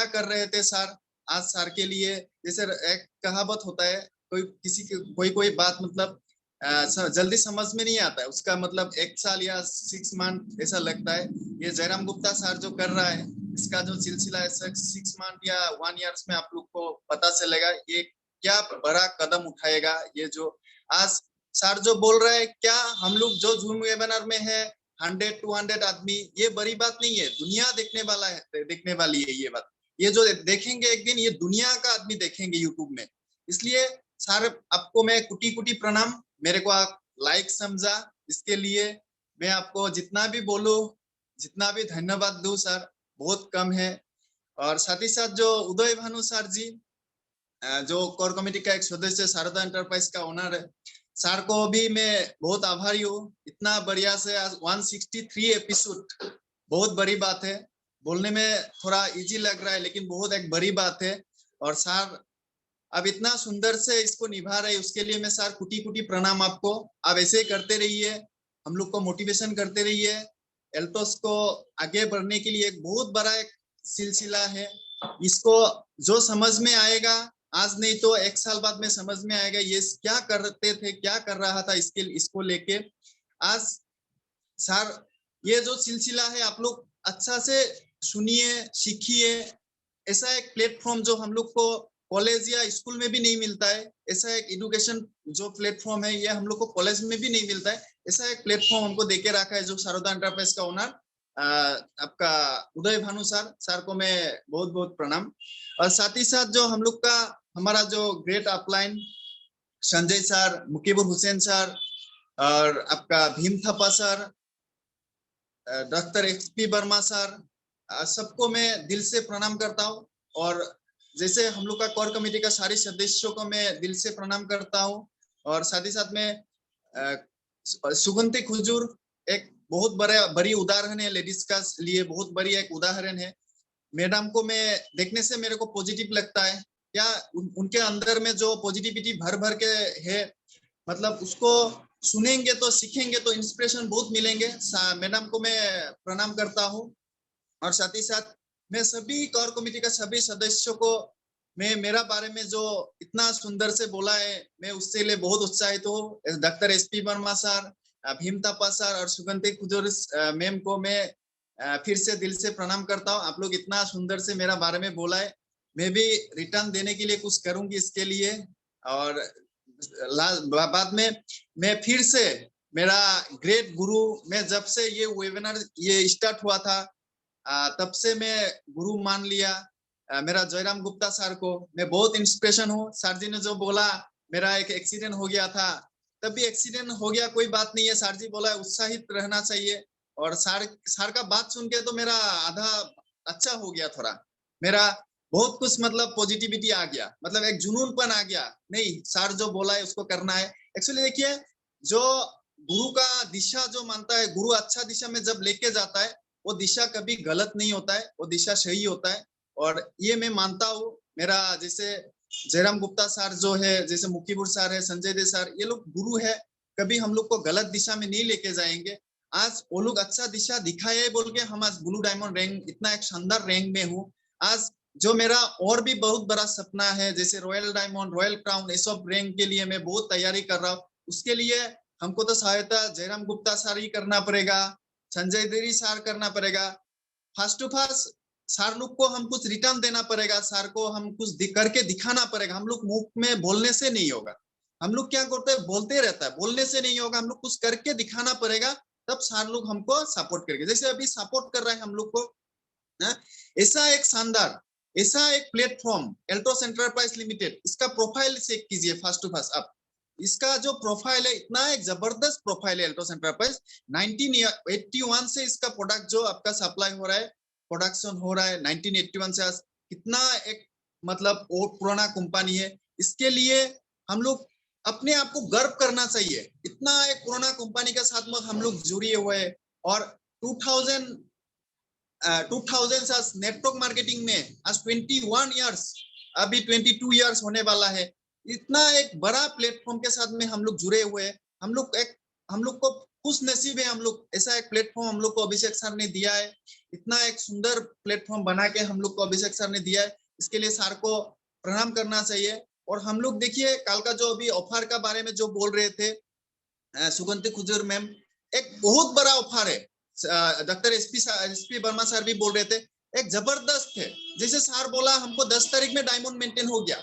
Speaker 6: कर रहे थे सर आज सर के लिए। जैसे एक कहावत होता है, कोई बात मतलब जल्दी समझ में नहीं आता है, उसका मतलब 1 साल या 6 मंथ ऐसा लगता है। ये जयराम गुप्ता सर जो कर रहा है, इसका जो सिलसिला है 6 मंथ या 1 ईयर्स में आप लोग को पता चलेगा ये क्या बड़ा कदम उठाएगा। ये जो आज सर जो बोल रहा है, क्या हम लोग जो जूम वेबिनार में है 100-200 आदमी, ये बड़ी बात नहीं है, दुनिया देखने वाली है ये बात। ये जो देखेंगे एक दिन, ये दुनिया का आदमी देखेंगे यूट्यूब में। इसलिए सर आपको मैं कुटी प्रणाम, मेरे को आप लाइक समझा, इसके लिए मैं आपको जितना भी बोलूं, जितना भी धन्यवाद दूं सर, बहुत कम है। और साथ ही साथ जो उदय भानु सर जी, जो कोर कमेटी का एक सदस्य, शारदा एंटरप्राइज का ओनर है, सर को भी मैं बहुत आभारी हूँ। इतना बढ़िया से आज 163 एपिसोड, बहुत बड़ी बात है। बोलने में थोड़ा इजी लग रहा है, लेकिन बहुत एक बड़ी बात है। और सर अब इतना सुंदर से इसको निभा रहे, उसके लिए मैं सर कुटी प्रणाम आपको। आप ऐसे ही करते रहिए, हम लोग को मोटिवेशन करते रहिए। एल्टोस को आगे बढ़ने के लिए एक बहुत बड़ा एक सिलसिला है, इसको जो समझ में आएगा आज नहीं तो 1 साल बाद में समझ में आएगा ये क्या करते थे, क्या कर रहा था, इसको लेके आज सर ये जो सिलसिला है आप लोग अच्छा से सुनिए, सीखिए। ऐसा एक प्लेटफॉर्म जो हम लोग को कॉलेज या स्कूल में भी नहीं मिलता है, ऐसा एक एजुकेशन जो प्लेटफॉर्म है ये हम लोग को कॉलेज में भी नहीं मिलता है, ऐसा एक प्लेटफॉर्म हमको देके रखा है जो शारदा एंटरप्राइज का ओनर आपका उदय भानु सर को मैं बहुत बहुत प्रणाम। और साथ ही साथ जो हम लोग का हमारा जो great upline Sanjay sir, Mukibur Hussain sir, और आपका Bhim Thapa sir, doctor XP Verma sir, सबको मैं दिल से प्रणाम करता हूँ। और जैसे हम लोग का कोर कमेटी का सारे सदस्यों को मैं दिल से प्रणाम करता हूँ। और साथ ही साथ में सुगंधी खुजूर एक बहुत बड़ी उदाहरण है, लेडीज का लिए बहुत बड़ी एक उदाहरण है। मैडम को मैं देखने से मेरे को पॉजिटिव लगता है, क्या उनके अंदर में जो पॉजिटिविटी भर के है, मतलब उसको सुनेंगे तो सीखेंगे तो इंस्पिरेशन बहुत मिलेंगे। मैडम को मैं प्रणाम करता हूँ। और साथ ही साथ मैं सभी कोर कमेटी का सभी सदस्यों को मैं मेरा बारे में जो इतना सुंदर से बोला है, मैं उससे लिए बहुत उत्साहित हूँ। Doctor SP Verma sir, Bhim Thapa sir और सुगंधी खुजूर मैम को मैं फिर से दिल से प्रणाम करता हूँ। आप लोग इतना सुंदर से मेरा बारे में बोला है, मैं भी रिटर्न देने के लिए कुछ करूंगी इसके लिए। और बाद में मैं फिर से मेरा ग्रेट गुरु, मैं जब से ये वेबिनार ये स्टार्ट हुआ था तब से मैं गुरु मान लिया मेरा जयराम गुप्ता सर को। मैं बहुत इंस्पिरेशन हूँ। सर जी ने जो बोला मेरा एक एक्सीडेंट हो गया था, तब भी एक्सीडेंट हो गया कोई बात नहीं है, सर जी बोला उत्साहित रहना चाहिए। और सर का बात सुन के तो मेरा आधा अच्छा हो गया, थोड़ा मेरा बहुत कुछ मतलब पॉजिटिविटी आ गया, मतलब एक जुनूनपन आ गया, नहीं सर जो बोला है उसको करना है। एक्चुअली देखिए, जो गुरु का दिशा जो मानता है, गुरु अच्छा दिशा में जब लेके जाता है वो दिशा कभी गलत नहीं होता है, वो दिशा सही होता है। और ये मैं मानता हूँ। मेरा जैसे जयराम गुप्ता सर जो है, जैसे मुकीबुर सर है, संजय दे सर, ये लोग गुरु है, कभी हम लोग को गलत दिशा में नहीं लेके जाएंगे। आज वो लोग अच्छा दिशा दिखाए बोल के हम आज ब्लू डायमंड रैंक, इतना एक शानदार रैंक में हूँ। आज जो मेरा और भी बहुत बड़ा सपना है, जैसे रॉयल डायमंड, रॉयल क्राउन, ये सब रैंक के लिए मैं बहुत तैयारी कर रहा हूँ। उसके लिए हमको तो सहायता जयराम गुप्ता सर ही करना पड़ेगा, संजय देरी सर करना पड़ेगा। फर्स्ट टू फर्स्ट सर लोग को हम कुछ रिटर्न देना पड़ेगा, सर को हम कुछ करके दिखाना पड़ेगा। हम लोग मुख में बोलने से नहीं होगा, हम लोग क्या करते हैं बोलते रहता है, बोलने से नहीं होगा, हम लोग कुछ करके दिखाना पड़ेगा, तब सर लोग हमको सपोर्ट करेंगे। जैसे अभी सपोर्ट कर रहे हैं हम लोग को, ऐसा एक शानदार, ऐसा एक प्लेटफॉर्म एल्टोस एंटरप्राइज लिमिटेड, इसका प्रोफाइल चेक कीजिए फर्स्ट टू फर्स्ट आप। इसका जो प्रोफाइल है, इतना एक जबरदस्त प्रोफाइल है एल्टोस एंटरप्राइज। 1981 से इसका प्रोडक्ट जो आपका सप्लाई हो रहा है, प्रोडक्शन हो रहा है 1981 से। कितना एक मतलब वो पुराना कंपनी है, इसके लिए हम लोग अपने आप को गर्व करना चाहिए। इतना एक पुराना कंपनी के साथ में हम लोग जुड़े हुए हैं। और 2000 नेटवर्क मार्केटिंग में आज 21 इयर्स, अभी 22 इयर्स होने वाला है। इतना एक बड़ा प्लेटफॉर्म के साथ में हम लोग जुड़े हुए हैं। हम लोग को खुश नसीब है हम लोग, ऐसा एक प्लेटफॉर्म हम लोग को अभिषेक सर ने दिया है, इतना एक सुंदर प्लेटफॉर्म बना के हम लोग को अभिषेक सर ने दिया है, इसके लिए सर को प्रणाम करना चाहिए। और हम लोग देखिए कल का जो अभी ऑफर का बारे में जो बोल रहे थे सुगंधी खुजूर मैम, एक बहुत बड़ा ऑफर है, डॉक्टर एसपी वर्मा सर भी बोल रहे थे, एक जबरदस्त है। जैसे सर बोला हमको 10 तारीख में डायमंड मेंटेन हो गया,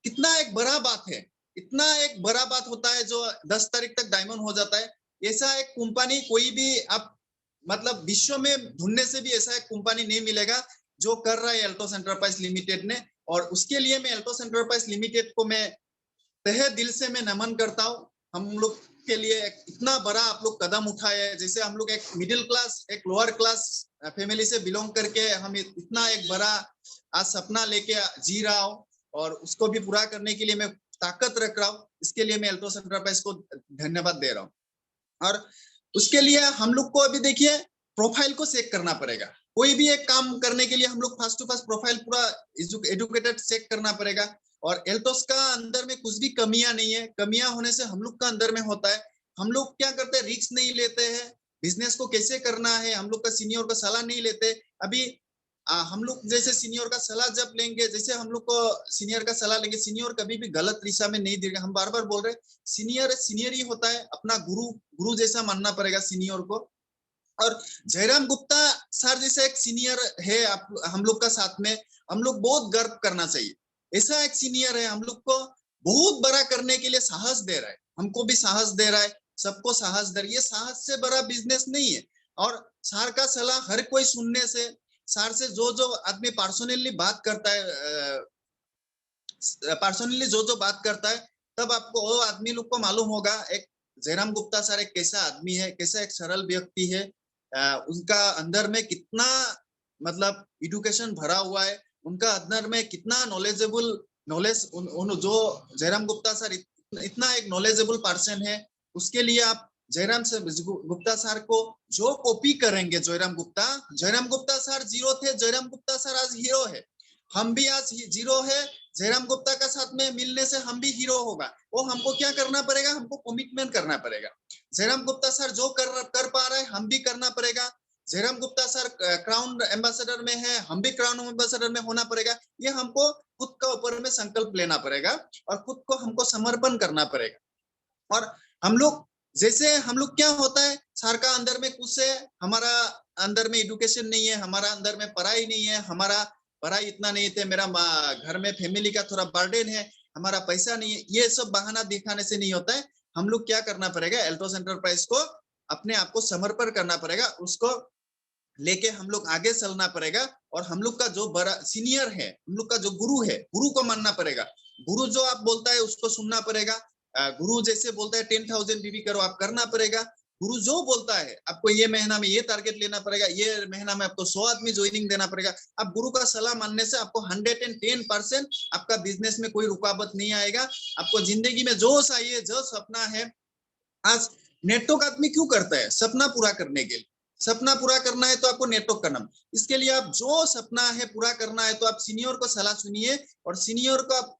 Speaker 6: कितना एक बड़ा बात है, इतना एक बड़ा बात होता है जो 10 तारीख तक डायमंड हो जाता है। ऐसा एक कंपनी कोई भी आप मतलब विश्व में ढूंढने से भी ऐसा एक कंपनी नहीं मिलेगा जो कर रहा है एल्टोस एंटरप्राइज लिमिटेड ने। और उसके लिए मैं एल्टोस एंटरप्राइज लिमिटेड को मैं तहे दिल से मैं नमन करता हूँ। हम लोग के लिए एक इतना बड़ा आप लोग कदम उठाए है, जैसे हम लोग एक मिडिल क्लास एक लोअर क्लास फैमिली से बिलोंग करके हम इतना एक बड़ा आज सपना लेके जी रहा हूँ और उसको भी पूरा करने के लिए मैं ताकत रख रहा हूँ। इसके लिए मैं एल्टोस एंटरप्राइज को धन्यवाद दे रहा हूँ। और उसके लिए हम लोग को अभी देखिए प्रोफाइल को चेक करना पड़ेगा। कोई भी एक काम करने के लिए हम लोग फर्स्ट टू फर्स्ट प्रोफाइल पूरा एजुकेटेड चेक करना पड़ेगा। और एल्टोस का अंदर में कुछ भी कमियां नहीं है, कमियां होने से हम लोग का अंदर में होता है। हम लोग क्या करते हैं, रिस्क नहीं लेते हैं, बिजनेस को कैसे करना है हम लोग का सीनियर का सलाह नहीं लेते। अभी हम लोग जैसे सीनियर का सलाह जब लेंगे, जैसे हम लोग को सीनियर का सलाह लेंगे, सीनियर कभी भी गलत दिशा में नहीं देगा। हम बार बार बोल रहे सीनियर सीनियर ही होता है, अपना गुरु जैसा मानना पड़ेगा सीनियर को। और जयराम गुप्ता सर जैसे एक सीनियर है आप हम लोग का साथ में, हम लोग बहुत गर्व करना चाहिए। ऐसा एक सीनियर है हम लोग को बहुत बड़ा करने के लिए साहस दे रहा है, हमको भी साहस दे रहा है, सबको साहस दे रहा है। ये साहस से बड़ा बिजनेस नहीं है। और सर का सलाह हर कोई सुनने से, सर से जो आदमी पर्सनली बात करता है, पर्सनली जो बात करता है, तब आपको वो आदमी लोग को मालूम होगा एक जयराम गुप्ता सर एक कैसा आदमी है, कैसा एक सरल व्यक्ति है, उनका अंदर में कितना मतलब एजुकेशन भरा हुआ है, उनका अंदर में कितना नॉलेज जो जयराम गुप्ता सर इतना एक नॉलेजेबल पर्सन है। उसके लिए आप जयराम गुप्ता सर को जो कॉपी करेंगे, जयराम गुप्ता सर जीरो थे, जयराम गुप्ता सर आज हीरो है। हम भी आज जीरो है, जयराम गुप्ता का साथ में मिलने से हम भी हीरो होगा। वो हमको क्या करना पड़ेगा, हमको कमिटमेंट करना पड़ेगा। जयराम गुप्ता सर जो कर पा रहे हैं हम भी करना पड़ेगा। Jairam Gupta sir crown ambassador में है, हम भी क्राउन एम्बेसडर में होना पड़ेगा। ये हमको खुद का ऊपर में संकल्प लेना पड़ेगा और खुद को हमको समर्पण करना पड़ेगा। और हम लोग जैसे हम लोग क्या होता है, सर का अंदर में कुछ है, हमारा अंदर में एजुकेशन नहीं है, हमारा अंदर में पढ़ाई नहीं है, हमारा पढ़ाई इतना नहीं थे, मेरा घर में फैमिली का थोड़ा बर्डन है, हमारा पैसा नहीं है, ये सब बहाना दिखाने से नहीं होता है। हम लोग क्या करना पड़ेगा, एल्टोस एंटरप्राइज को अपने आप को समर्पण करना पड़ेगा, उसको लेके हम लोग आगे चलना पड़ेगा। और हम लोग का जो बड़ा सीनियर है, हम लोग का जो गुरु है, गुरु को मानना पड़ेगा। गुरु जो आप बोलता है उसको सुनना पड़ेगा। गुरु जैसे बोलता है 10,000 बीबी करो, आप करना पड़ेगा। गुरु जो बोलता है आपको ये महीना में ये टारगेट लेना पड़ेगा, ये महीना में आपको 100 आदमी ज्वाइनिंग देना पड़ेगा। आप गुरु का सलाह मानने से आपको 110% आपका बिजनेस में कोई रुकावट नहीं आएगा। आपको जिंदगी में जो चाहिए, जो सपना है, आज नेटवर्क आदमी क्यों करता है, सपना पूरा करने के लिए। सपना पूरा करना है तो आपको नेटवर्क करना, इसके लिए आप जो सपना है पूरा करना है तो आप सीनियर को सलाह सुनिए और सीनियर को आप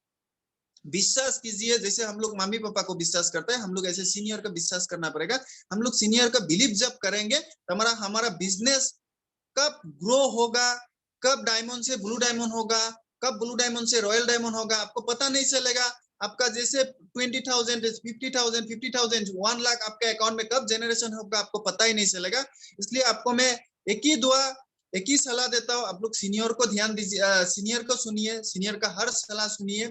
Speaker 6: विश्वास कीजिए। जैसे हम लोग मम्मी पापा को विश्वास करते हैं, हम लोग ऐसे सीनियर का विश्वास करना पड़ेगा। हम लोग सीनियर का बिलीव जब करेंगे तो हमारा बिजनेस कब ग्रो होगा, कब डायमंड से ब्लू डायमंड होगा, कब ब्लू डायमंड से रॉयल डायमंड होगा, आपको पता नहीं चलेगा। आपका जैसे 20,000 50,000 50,000 1 लाख आपके अकाउंट में कब जनरेशन होगा आपको पता ही नहीं चलेगा। इसलिए आपको मैं एक ही दुआ, एक ही सलाह देता हूँ, आप लोग सीनियर को ध्यान दीजिए, सीनियर को सुनिए, सीनियर का हर सलाह सुनिए,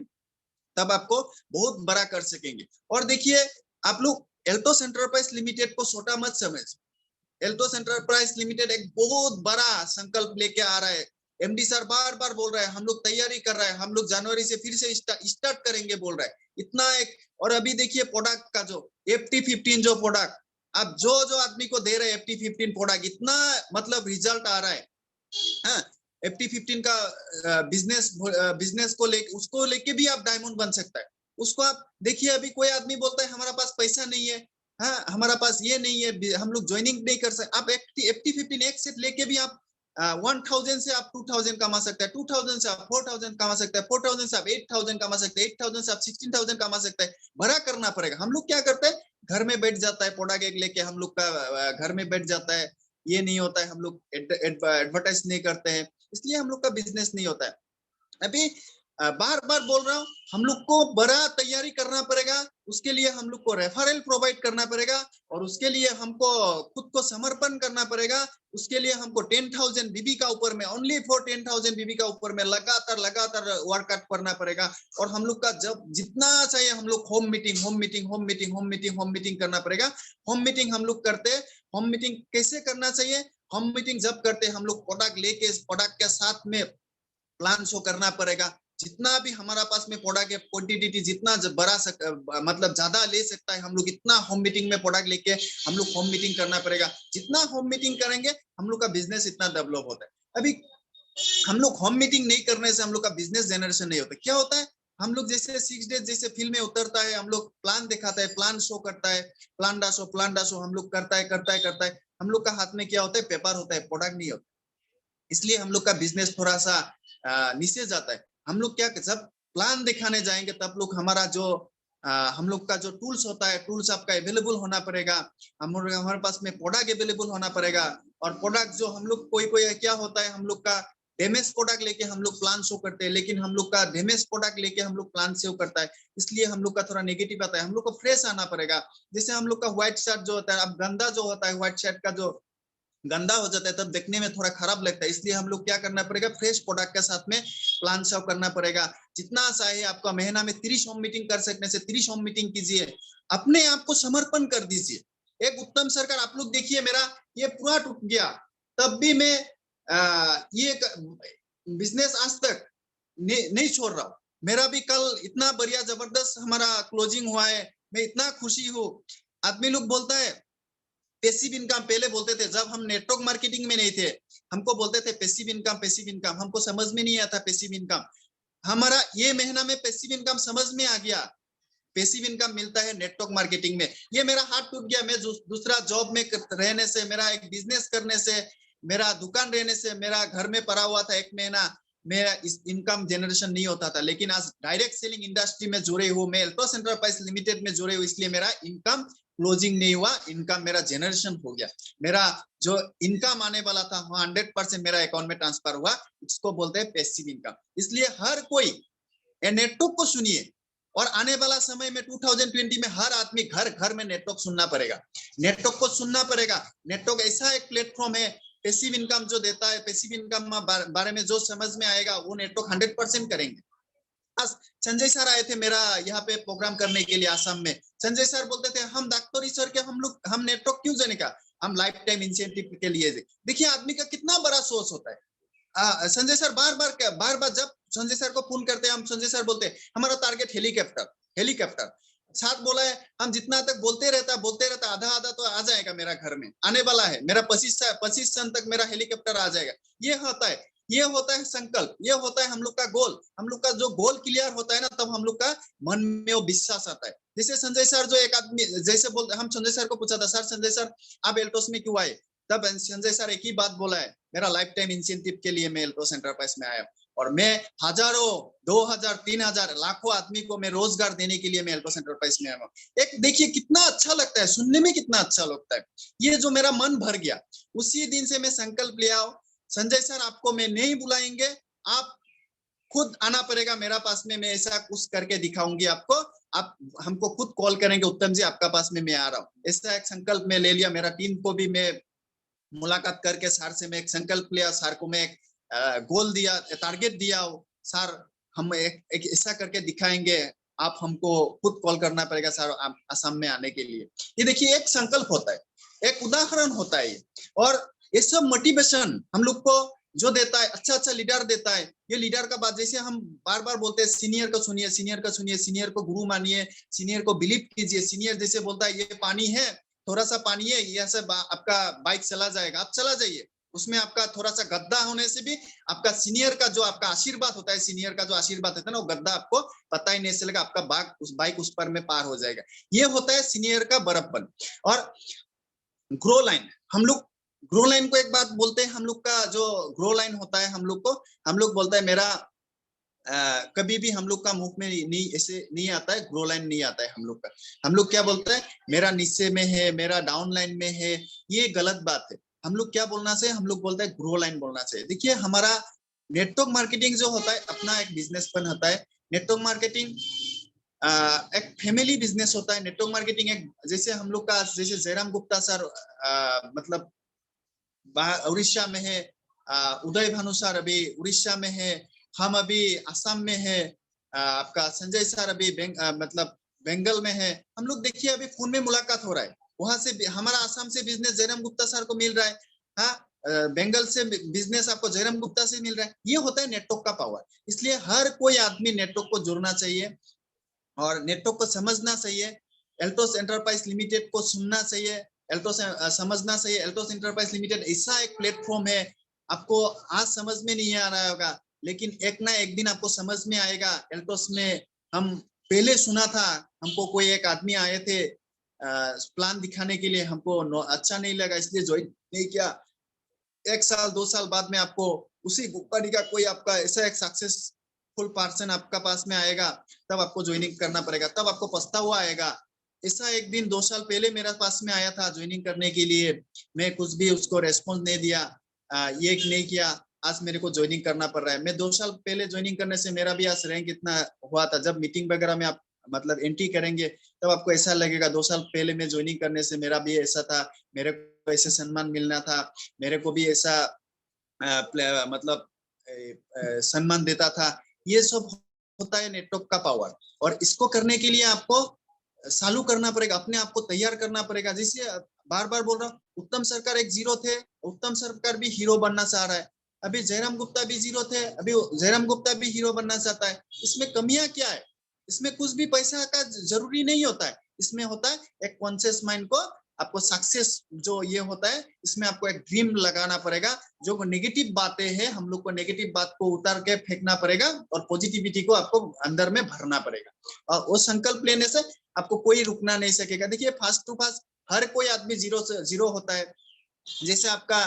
Speaker 6: तब आपको बहुत बड़ा कर सकेंगे। और देखिए आप लोग एल्टोस एंटरप्राइज लिमिटेड को छोटा मत समझ। एल्टोस एंटरप्राइज लिमिटेड एक बहुत बड़ा संकल्प लेके आ रहा है। एमडी सर बार बार बोल रहा है, हम लोग तैयारी कर रहे हैं, हम लोग जनवरी से फिर से स्टार्ट करेंगे बोल रहा है, इतना एक। और अभी देखिए प्रोडक्ट का जो FT15 जो प्रोडक्ट आप जो आदमी को दे रहे हैं, FT15 प्रोडक्ट इतना मतलब रिजल्ट आ रहा है। हाँ, FT15 का बिजनेस को लेके, उसको लेके भी आप डायमंड बन सकता है। उसको आप देखिए, अभी कोई आदमी बोलता है हमारा पास पैसा नहीं है, हाँ हमारा पास ये नहीं है, हम लोग ज्वाइनिंग नहीं कर सकते। आप FT15 एक सेट लेके भी आप 1000 से आप 2000 कमा सकते हैं, 2000 से आप 4000 कमा सकते हैं, 4000 से आप 8000 कमा सकते हैं, 8000 से आप 16000 कमा सकते हैं। बड़ा करना पड़ेगा। हम लोग क्या करते हैं, घर में बैठ जाता है प्रोडक्ट एक लेके, हम लोग का घर में बैठ जाता है, ये नहीं होता है, हम लोग एडवर्टाइज नहीं करते हैं, इसलिए हम लोग का बिजनेस नहीं होता है। अभी बार बार बोल रहा हूँ, हम लोग को बड़ा तैयारी करना पड़ेगा, उसके लिए हम लोग को रेफरल प्रोवाइड करना पड़ेगा, और उसके लिए हमको खुद को समर्पण करना पड़ेगा। उसके लिए हमको 10,000 बीबी का ऊपर में, ओनली फॉर 10,000 बीबी का ऊपर में लगातार वर्कआउट करना पड़ेगा। और हम लोग का जब जितना चाहिए हम लोग होम मीटिंग करना पड़ेगा। होम मीटिंग हम लोग करते हैं। होम मीटिंग कैसे करना चाहिए, होम मीटिंग जब करते हैं हम लोग प्रोडक्ट लेके, प्रोडक्ट के साथ में प्लान शो करना पड़ेगा। जितना भी हमारा पास में प्रोडक्ट है, क्वांटिटी जितना मतलब ज्यादा ले सकता है हम लोग, इतना होम मीटिंग में प्रोडक्ट लेके हम लोग होम मीटिंग करना पड़ेगा। जितना होम मीटिंग करेंगे हम लोग का बिजनेस इतना डेवलप होता है। अभी हम लोग होम मीटिंग नहीं करने से हम लोग का बिजनेस जनरेशन नहीं होता। क्या होता है, हम लोग जैसे 6 डेज जैसे फील्ड में उतरता है, हम लोग प्लान दिखाता है, प्लान शो करता है, प्लान डाशो हम लोग करता है। हम लोग का हाथ में क्या होता है, पेपर होता है, प्रोडक्ट नहीं होता। इसलिए हम लोग का बिजनेस थोड़ा सा नीचे जाता है। हम लोग क्या, जब प्लान दिखाने जाएंगे तब लोग हमारा जो हम लोग का जो टूल्स होता है, टूल्स आपका अवेलेबल होना पड़ेगा। हमारे पास में प्रोडक्ट अवेलेबल होना पड़ेगा। और प्रोडक्ट जो हम लोग कोई क्या होता है, हम लोग का डैमेज प्रोडक्ट लेके हम लोग प्लान शो करते हैं, लेकिन हम लोग का डैमेज प्रोडक्ट लेके हम लोग प्लान शो करता है, इसलिए हम लोग का थोड़ा नेगेटिव आता है। हम लोग को फ्रेश आना पड़ेगा। जैसे हम लोग का व्हाइट शर्ट जो होता है, अब गंदा जो होता है, व्हाइट शर्ट का जो गंदा हो जाता है तब देखने में थोड़ा खराब लगता है। इसलिए हम लोग क्या करना पड़ेगा, फ्रेश प्रोडक्ट के साथ में प्लान शो करना पड़ेगा। जितना चाहे आपका महीना में 30 होम मीटिंग कर सकने से 30 होम मीटिंग कीजिए, अपने आप को समर्पण कर दीजिए। एक उत्तम सरकार, आप लोग देखिए, मेरा ये पूरा टूट गया तब भी मैं ये बिजनेस आज तक नहीं छोड़ रहा हूँ। मेरा भी कल इतना बढ़िया जबरदस्त हमारा क्लोजिंग हुआ है, मैं इतना खुशी हूँ। आदमी लोग बोलता है पैसिव इनकम, पहले बोलते थे जब हम नेटवर्क मार्केटिंग में नहीं थे, हमको बोलते थे पैसिव इनकम, हमको समझ में नहीं आता पैसिव इनकम। हमारा ये महीना में पैसिव इनकम समझ में आ गया। पैसिव इनकम मिलता है नेटवर्क मार्केटिंग में। ये मेरा हाथ टूट गया। मैं दूसरा जॉब में रहने से, मेरा एक बिजनेस करने से, मेरा दुकान रहने से, मेरा घर में पड़ा हुआ था एक महीना, मेरा इस इनकम जनरेशन नहीं होता था। लेकिन आज डायरेक्ट सेलिंग इंडस्ट्री में जुड़े हुए, मैं एल्टोस एंटरप्राइज लिमिटेड में जुड़े हुए, इसलिए मेरा इनकम क्लोजिंग नहीं हुआ, इनकम मेरा जनरेशन हो गया। मेरा जो इनकम आने वाला था 100% मेरा अकाउंट में ट्रांसफर हुआ। इसको बोलते हैं पैसिव इनकम। इसलिए हर कोई नेटवर्क को सुनिए। और आने वाला समय में 2020 में हर आदमी घर घर में नेटवर्क सुनना पड़ेगा, नेटवर्क को सुनना पड़ेगा। नेटवर्क ऐसा एक प्लेटफॉर्म है पैसिव इनकम जो देता है। पैसिव इनकम बारे में जो समझ में आएगा वो नेटवर्क 100% करेंगे। आज संजय सर आए थे मेरा यहाँ पे प्रोग्राम करने के लिए आसाम में। संजय सर बोलते थे हम डॉक्टरी सर के हम नेटवर्क क्यों जाने का, हम लाइफ टाइम इंसेंटिव के लिए। देखिए आदमी का कितना बड़ा सोर्स होता है। संजय सर बार बार जब संजय सर को फोन करते हैं, हम संजय सर बोलते हैं हमारा टारगेट हेलीकॉप्टर साथ बोला है। हम जितना तक बोलते रहता आधा तो आ जाएगा मेरा घर में, आने वाला है मेरा 25 सन तक मेरा हेलीकॉप्टर आ जाएगा। ये होता है संकल्प, ये होता है हम लोग का गोल। हम लोग का जो गोल क्लियर होता है ना, तब हम लोग का मन में वो विश्वास आता है। जैसे संजय सर जो एक आदमी जैसे बोलते, हम संजय सर को पूछा था, सर संजय सर आप एल्टोस में क्यों आए, तब संजय सर एक ही बात बोला है, मेरा लाइफ टाइम इंसेंटिव के लिए मैं एल्टोस एंटरप्राइज में आया। और मैं हजारों 2000 3000 लाखों आदमी को मैं रोजगार देने के लिए मैं एल्टोस एंटरप्राइज में आया। एक देखिए कितना अच्छा लगता है, सुनने में कितना अच्छा लगता है। ये जो मेरा मन भर गया, उसी दिन से मैं संकल्प लिया, संजय सर आपको मैं नहीं बुलाएंगे, आप खुद आना पड़ेगा मेरा पास में, मैं ऐसा कुछ करके दिखाऊंगी आपको, आप हमको खुद कॉल करेंगे, उत्तम जी आपका पास में मैं आ रहा हूँ। ऐसा एक संकल्प मैं ले लिया। मेरा टीम को भी मैं मुलाकात करके सर से मैं एक संकल्प लिया, सर को मैं एक गोल दिया, टारगेट दिया, सर हम एक ऐसा करके दिखाएंगे, आप हमको खुद कॉल करना पड़ेगा सर असम में आने के लिए। ये देखिए एक संकल्प होता है, एक उदाहरण होता है। और ये सब मोटिवेशन हम लोग को जो देता है, अच्छा लीडर देता है। ये लीडर का बात जैसे हम बार बार बोलते हैं, सीनियर को सुनिए, सीनियर को गुरु मानिए, सीनियर को बिलीव कीजिए। सीनियर जैसे बोलता है ये पानी है, थोड़ा सा पानी है, ये से आपका बाइक चला जाएगा, आप चला जाइए। उसमें आपका थोड़ा सा गड्ढा होने से भी आपका सीनियर का जो आपका आशीर्वाद होता है, सीनियर का जो आशीर्वाद होता है ना, वो गड्ढा आपको पता ही नहीं चलेगा, आपका बाइक उस पर में पार हो जाएगा। ये होता है सीनियर का बड़प्पन। और ग्रो लाइन, हम लोग ग्रो लाइन को एक बात बोलते हैं, हम लोग का जो ग्रो लाइन होता है हम लोग बोलता है मेरा कभी भी हम लोग का मुंह में नहीं ऐसे नहीं आता है, ग्रो लाइन नहीं आता है हम लोग का। हम लोग क्या बोलते हैं, मेरा नीचे में है, मेरा डाउन लाइन में है, ये गलत बात है। हम लोग क्या बोलना चाहिए, हम लोग बोलते हैं ग्रो लाइन बोलना चाहिए। देखिए हमारा नेटवर्क मार्केटिंग जो होता है अपना एक बिजनेस प्लान होता है। नेटवर्क मार्केटिंग एक फैमिली बिजनेस होता है। नेटवर्क मार्केटिंग एक जैसे हम लोग का जैसे जयराम गुप्ता सर मतलब उड़ीसा में है, उदय भानु सर अभी उड़ीसा में है, हम अभी असम में है, आपका संजय सर अभी मतलब बंगाल में है। हम लोग देखिए अभी फोन में मुलाकात हो रहा है, वहां से हमारा असम से बिजनेस जयराम गुप्ता सर को मिल रहा है, हाँ बंगाल से बिजनेस आपको जयराम गुप्ता से मिल रहा है। ये होता है नेटवर्क का पावर। इसलिए हर कोई आदमी नेटवर्क को जोड़ना चाहिए और नेटवर्क को समझना चाहिए। एल्टोस एंटरप्राइज लिमिटेड को सुनना चाहिए, एल्टोस समझना चाहिए। एल्टोस एंटरप्राइज लिमिटेड ऐसा एक प्लेटफॉर्म है, आपको आज समझ में नहीं आ रहा होगा लेकिन एक ना एक दिन आपको समझ में आएगा। एल्टोस में हम पहले सुना था, हमको कोई एक आदमी आए थे प्लान दिखाने के लिए, हमको अच्छा नहीं लगा इसलिए ज्वाइन नहीं किया। 1 साल 2 साल बाद में आपको उसी कंपनी का कोई आपका ऐसा एक सक्सेसफुल पर्सन आपका पास में आएगा, तब आपको ज्वाइनिंग करना पड़ेगा, तब आपको पछतावा आएगा। ऐसा एक दिन 2 साल पहले मेरा पास में आया था ज्वाइनिंग करने के लिए, मैं कुछ भी उसको रेस्पॉन्स नहीं दिया, ये नहीं किया, आज मेरे को ज्वाइनिंग करना पड़ रहा है। मैं 2 साल पहले ज्वाइनिंग करने से मेरा भी आज रैंक इतना हुआ था। जब मीटिंग वगैरह में आप मतलब एंट्री करेंगे तब आपको ऐसा लगेगा 2 साल पहले मैं ज्वाइनिंग करने से मेरा भी ऐसा था, मेरे को ऐसे सम्मान मिलना था, मेरे को भी ऐसा मतलब सम्मान देता था। ये सब होता है नेटवर्क का पावर, और इसको करने के लिए आपको चालू करना पड़ेगा, अपने आप को तैयार करना पड़ेगा। जैसे बार बार बोल रहा हूँ, उत्तम सरकार एक जीरो थे, उत्तम सरकार भी हीरो बनना चाह रहा है। अभी जयराम गुप्ता भी जीरो थे, अभी जयराम गुप्ता भी हीरो बनना चाहता है। इसमें कमियां क्या है? इसमें कुछ भी पैसा का जरूरी नहीं होता है, इसमें होता है एक कॉन्शियस माइंड को आपको सक्सेस जो ये होता है, इसमें आपको एक ड्रीम लगाना पड़ेगा। जो नेगेटिव बातें हैं हम लोग को नेगेटिव बात को उतार के फेंकना पड़ेगा और पॉजिटिविटी को आपको अंदर में भरना पड़ेगा, और वो संकल्प लेने से आपको कोई रुकना नहीं सकेगा। देखिए फास्ट टू फास्ट हर कोई आदमी जीरो से जीरो होता है। जैसे आपका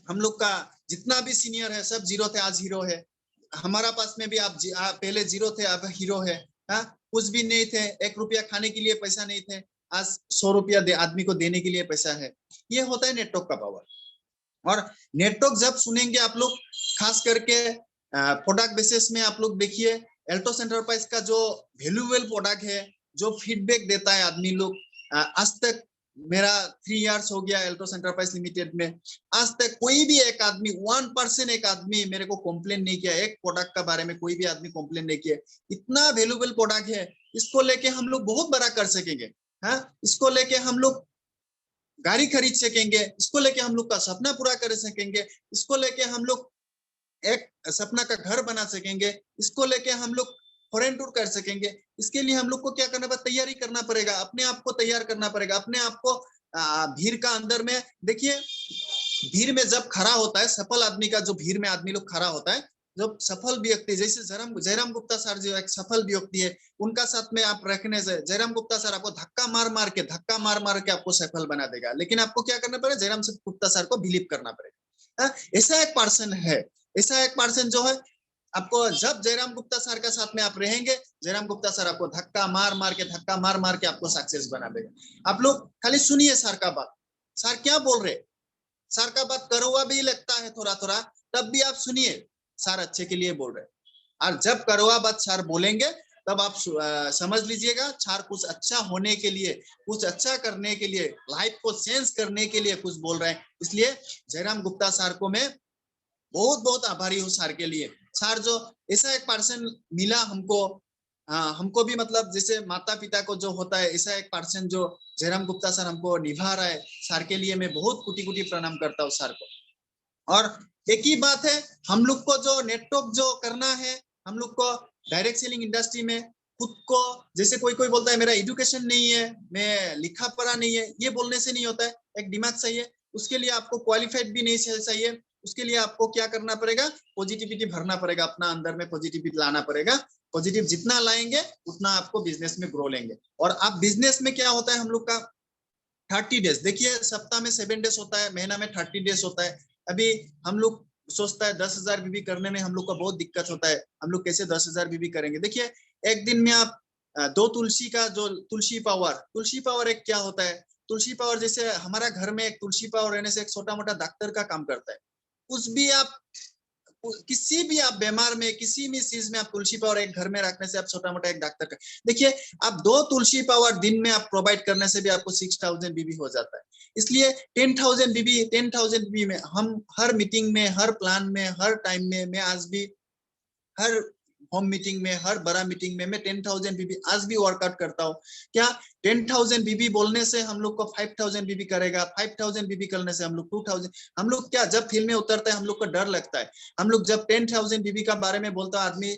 Speaker 6: हम लोग का जितना भी सीनियर है सब जीरो थे, आज हीरो है। हमारा पास में भी आप पहले जीरो थे, अब हीरो है। हाँ, कुछ भी नहीं थे, 1 रुपया खाने के लिए पैसा नहीं थे, आज 100 रुपया आदमी को देने के लिए पैसा है। ये होता है नेटवर्क का पावर। और नेटवर्क जब सुनेंगे आप लोग, खास करके प्रोडक्ट बेसिस में आप लोग देखिए, एल्टोस एंटरप्राइज का जो वैल्यूएबल प्रोडक्ट है, जो फीडबैक देता है आदमी लोग, आज तक मेरा 3 इयर्स हो गया एल्टोस एंटरप्राइज लिमिटेड में, आज तक कोई भी एक आदमी 1% एक आदमी मेरे को कंप्लेन नहीं किया, एक प्रोडक्ट का बारे में कोई भी आदमी कंप्लेन नहीं किया। इतना वैल्यूएबल प्रोडक्ट है, इसको लेके हम लोग बहुत बड़ा कर सकेंगे। हाँ, इसको लेके हम लोग गाड़ी खरीद सकेंगे, इसको लेके हम लोग का सपना पूरा कर सकेंगे, इसको लेके हम लोग एक सपना का घर बना सकेंगे, इसको लेके हम लोग फॉरेन टूर कर सकेंगे। इसके लिए हम लोग को क्या करना पड़ेगा? तैयारी करना पड़ेगा, अपने आप को तैयार करना पड़ेगा, अपने आप को भीड़ का अंदर में। देखिए भीड़ में जब खड़ा होता है सफल आदमी का, जो भीड़ में आदमी लोग खड़ा होता है, जब सफल व्यक्ति जैसे जयराम गुप्ता सर जो एक सफल व्यक्ति है, उनका साथ में आप रखने से जयराम गुप्ता सर आपको धक्का मार मार के आपको सफल बना देगा। लेकिन आपको क्या करना पड़ेगा? जयराम गुप्ता सर को बिलीव करना पड़ेगा। ऐसा एक पर्सन है, ऐसा एक पर्सन जो है, आपको जब जयराम गुप्ता सर के साथ में आप रहेंगे, जयराम गुप्ता सर आपको धक्का मार मार के आपको सक्सेस बना देगा। आप लोग खाली सुनिए सर का बात, सर क्या बोल रहे, सर का बात कड़वा भी लगता है थोड़ा थोड़ा, तब भी आप सुनिए, सर अच्छे के लिए बोल रहे। और जब कड़वा बात सर बोलेंगे तब आप समझ लीजिएगा सर कुछ अच्छा होने के लिए, कुछ अच्छा करने के लिए, लाइफ को चेंज करने के लिए कुछ बोल रहे हैं। इसलिए जयराम गुप्ता सर को मैं बहुत बहुत आभारी हूँ सर के लिए। सर जो ऐसा एक पर्सन मिला हमको, हमको भी मतलब जैसे माता पिता को जो होता है, ऐसा एक पर्सन जो जयराम गुप्ता सर हमको निभा रहा है, सर के लिए मैं बहुत कोटि कोटि प्रणाम करता हूँ सर को। और एक ही बात है, हम लोग को जो नेटवर्क जो करना है, हम लोग को डायरेक्ट सेलिंग इंडस्ट्री में खुद को, जैसे कोई कोई बोलता है मेरा एजुकेशन नहीं है, मैं लिखा पढ़ा नहीं है, ये बोलने से नहीं होता है। एक दिमाग चाहिए, उसके लिए आपको क्वालिफाइड भी नहीं चाहिए, उसके लिए आपको क्या करना पड़ेगा? पॉजिटिविटी भरना पड़ेगा, अपना अंदर में पॉजिटिविटी लाना पड़ेगा। पॉजिटिव जितना लाएंगे उतना आपको बिजनेस में ग्रो लेंगे। और आप बिजनेस में क्या होता है, हम लोग का 30 डेज, देखिए सप्ताह में 7 डेज होता है, महीना में 30 डेज होता है। अभी हम लोग सोचता है 10,000 बीबी करने में हम लोग को बहुत दिक्कत होता है, हम लोग कैसे 10,000 बीबी करेंगे। देखिए एक दिन में आप 2 तुलसी का जो तुलसी पावर एक क्या होता है, तुलसी पावर जैसे हमारा घर में एक तुलसी पावर रहने से एक छोटा मोटा डॉक्टर का काम करता है। कुछ भी आप किसी भी आप बीमार में किसी भी चीज में आप तुलसी पावर एक घर में रखने से आप छोटा मोटा एक डॉक्टर का, देखिए आप 2 तुलसी पावर दिन में आप प्रोवाइड करने से भी आपको 6,000 बीबी हो जाता है। इसलिए 10,000 बीबी में हम हर मीटिंग में, हर प्लान में, हर टाइम में, मैं आज भी हर होम मीटिंग में, हर बड़ा मीटिंग में मैं 10,000 बीबी आज भी वर्कआउट करता हूँ। क्या 10,000 बीबी बोलने से हम लोग को 5,000 बीबी करेगा, 5,000 बीबी करने से हम लोग 2,000, हम लोग क्या जब फील्ड में उतरते हैं हम लोग को डर लगता है। हम लोग जब 10,000 बीबी का बारे में बोलता है, आदमी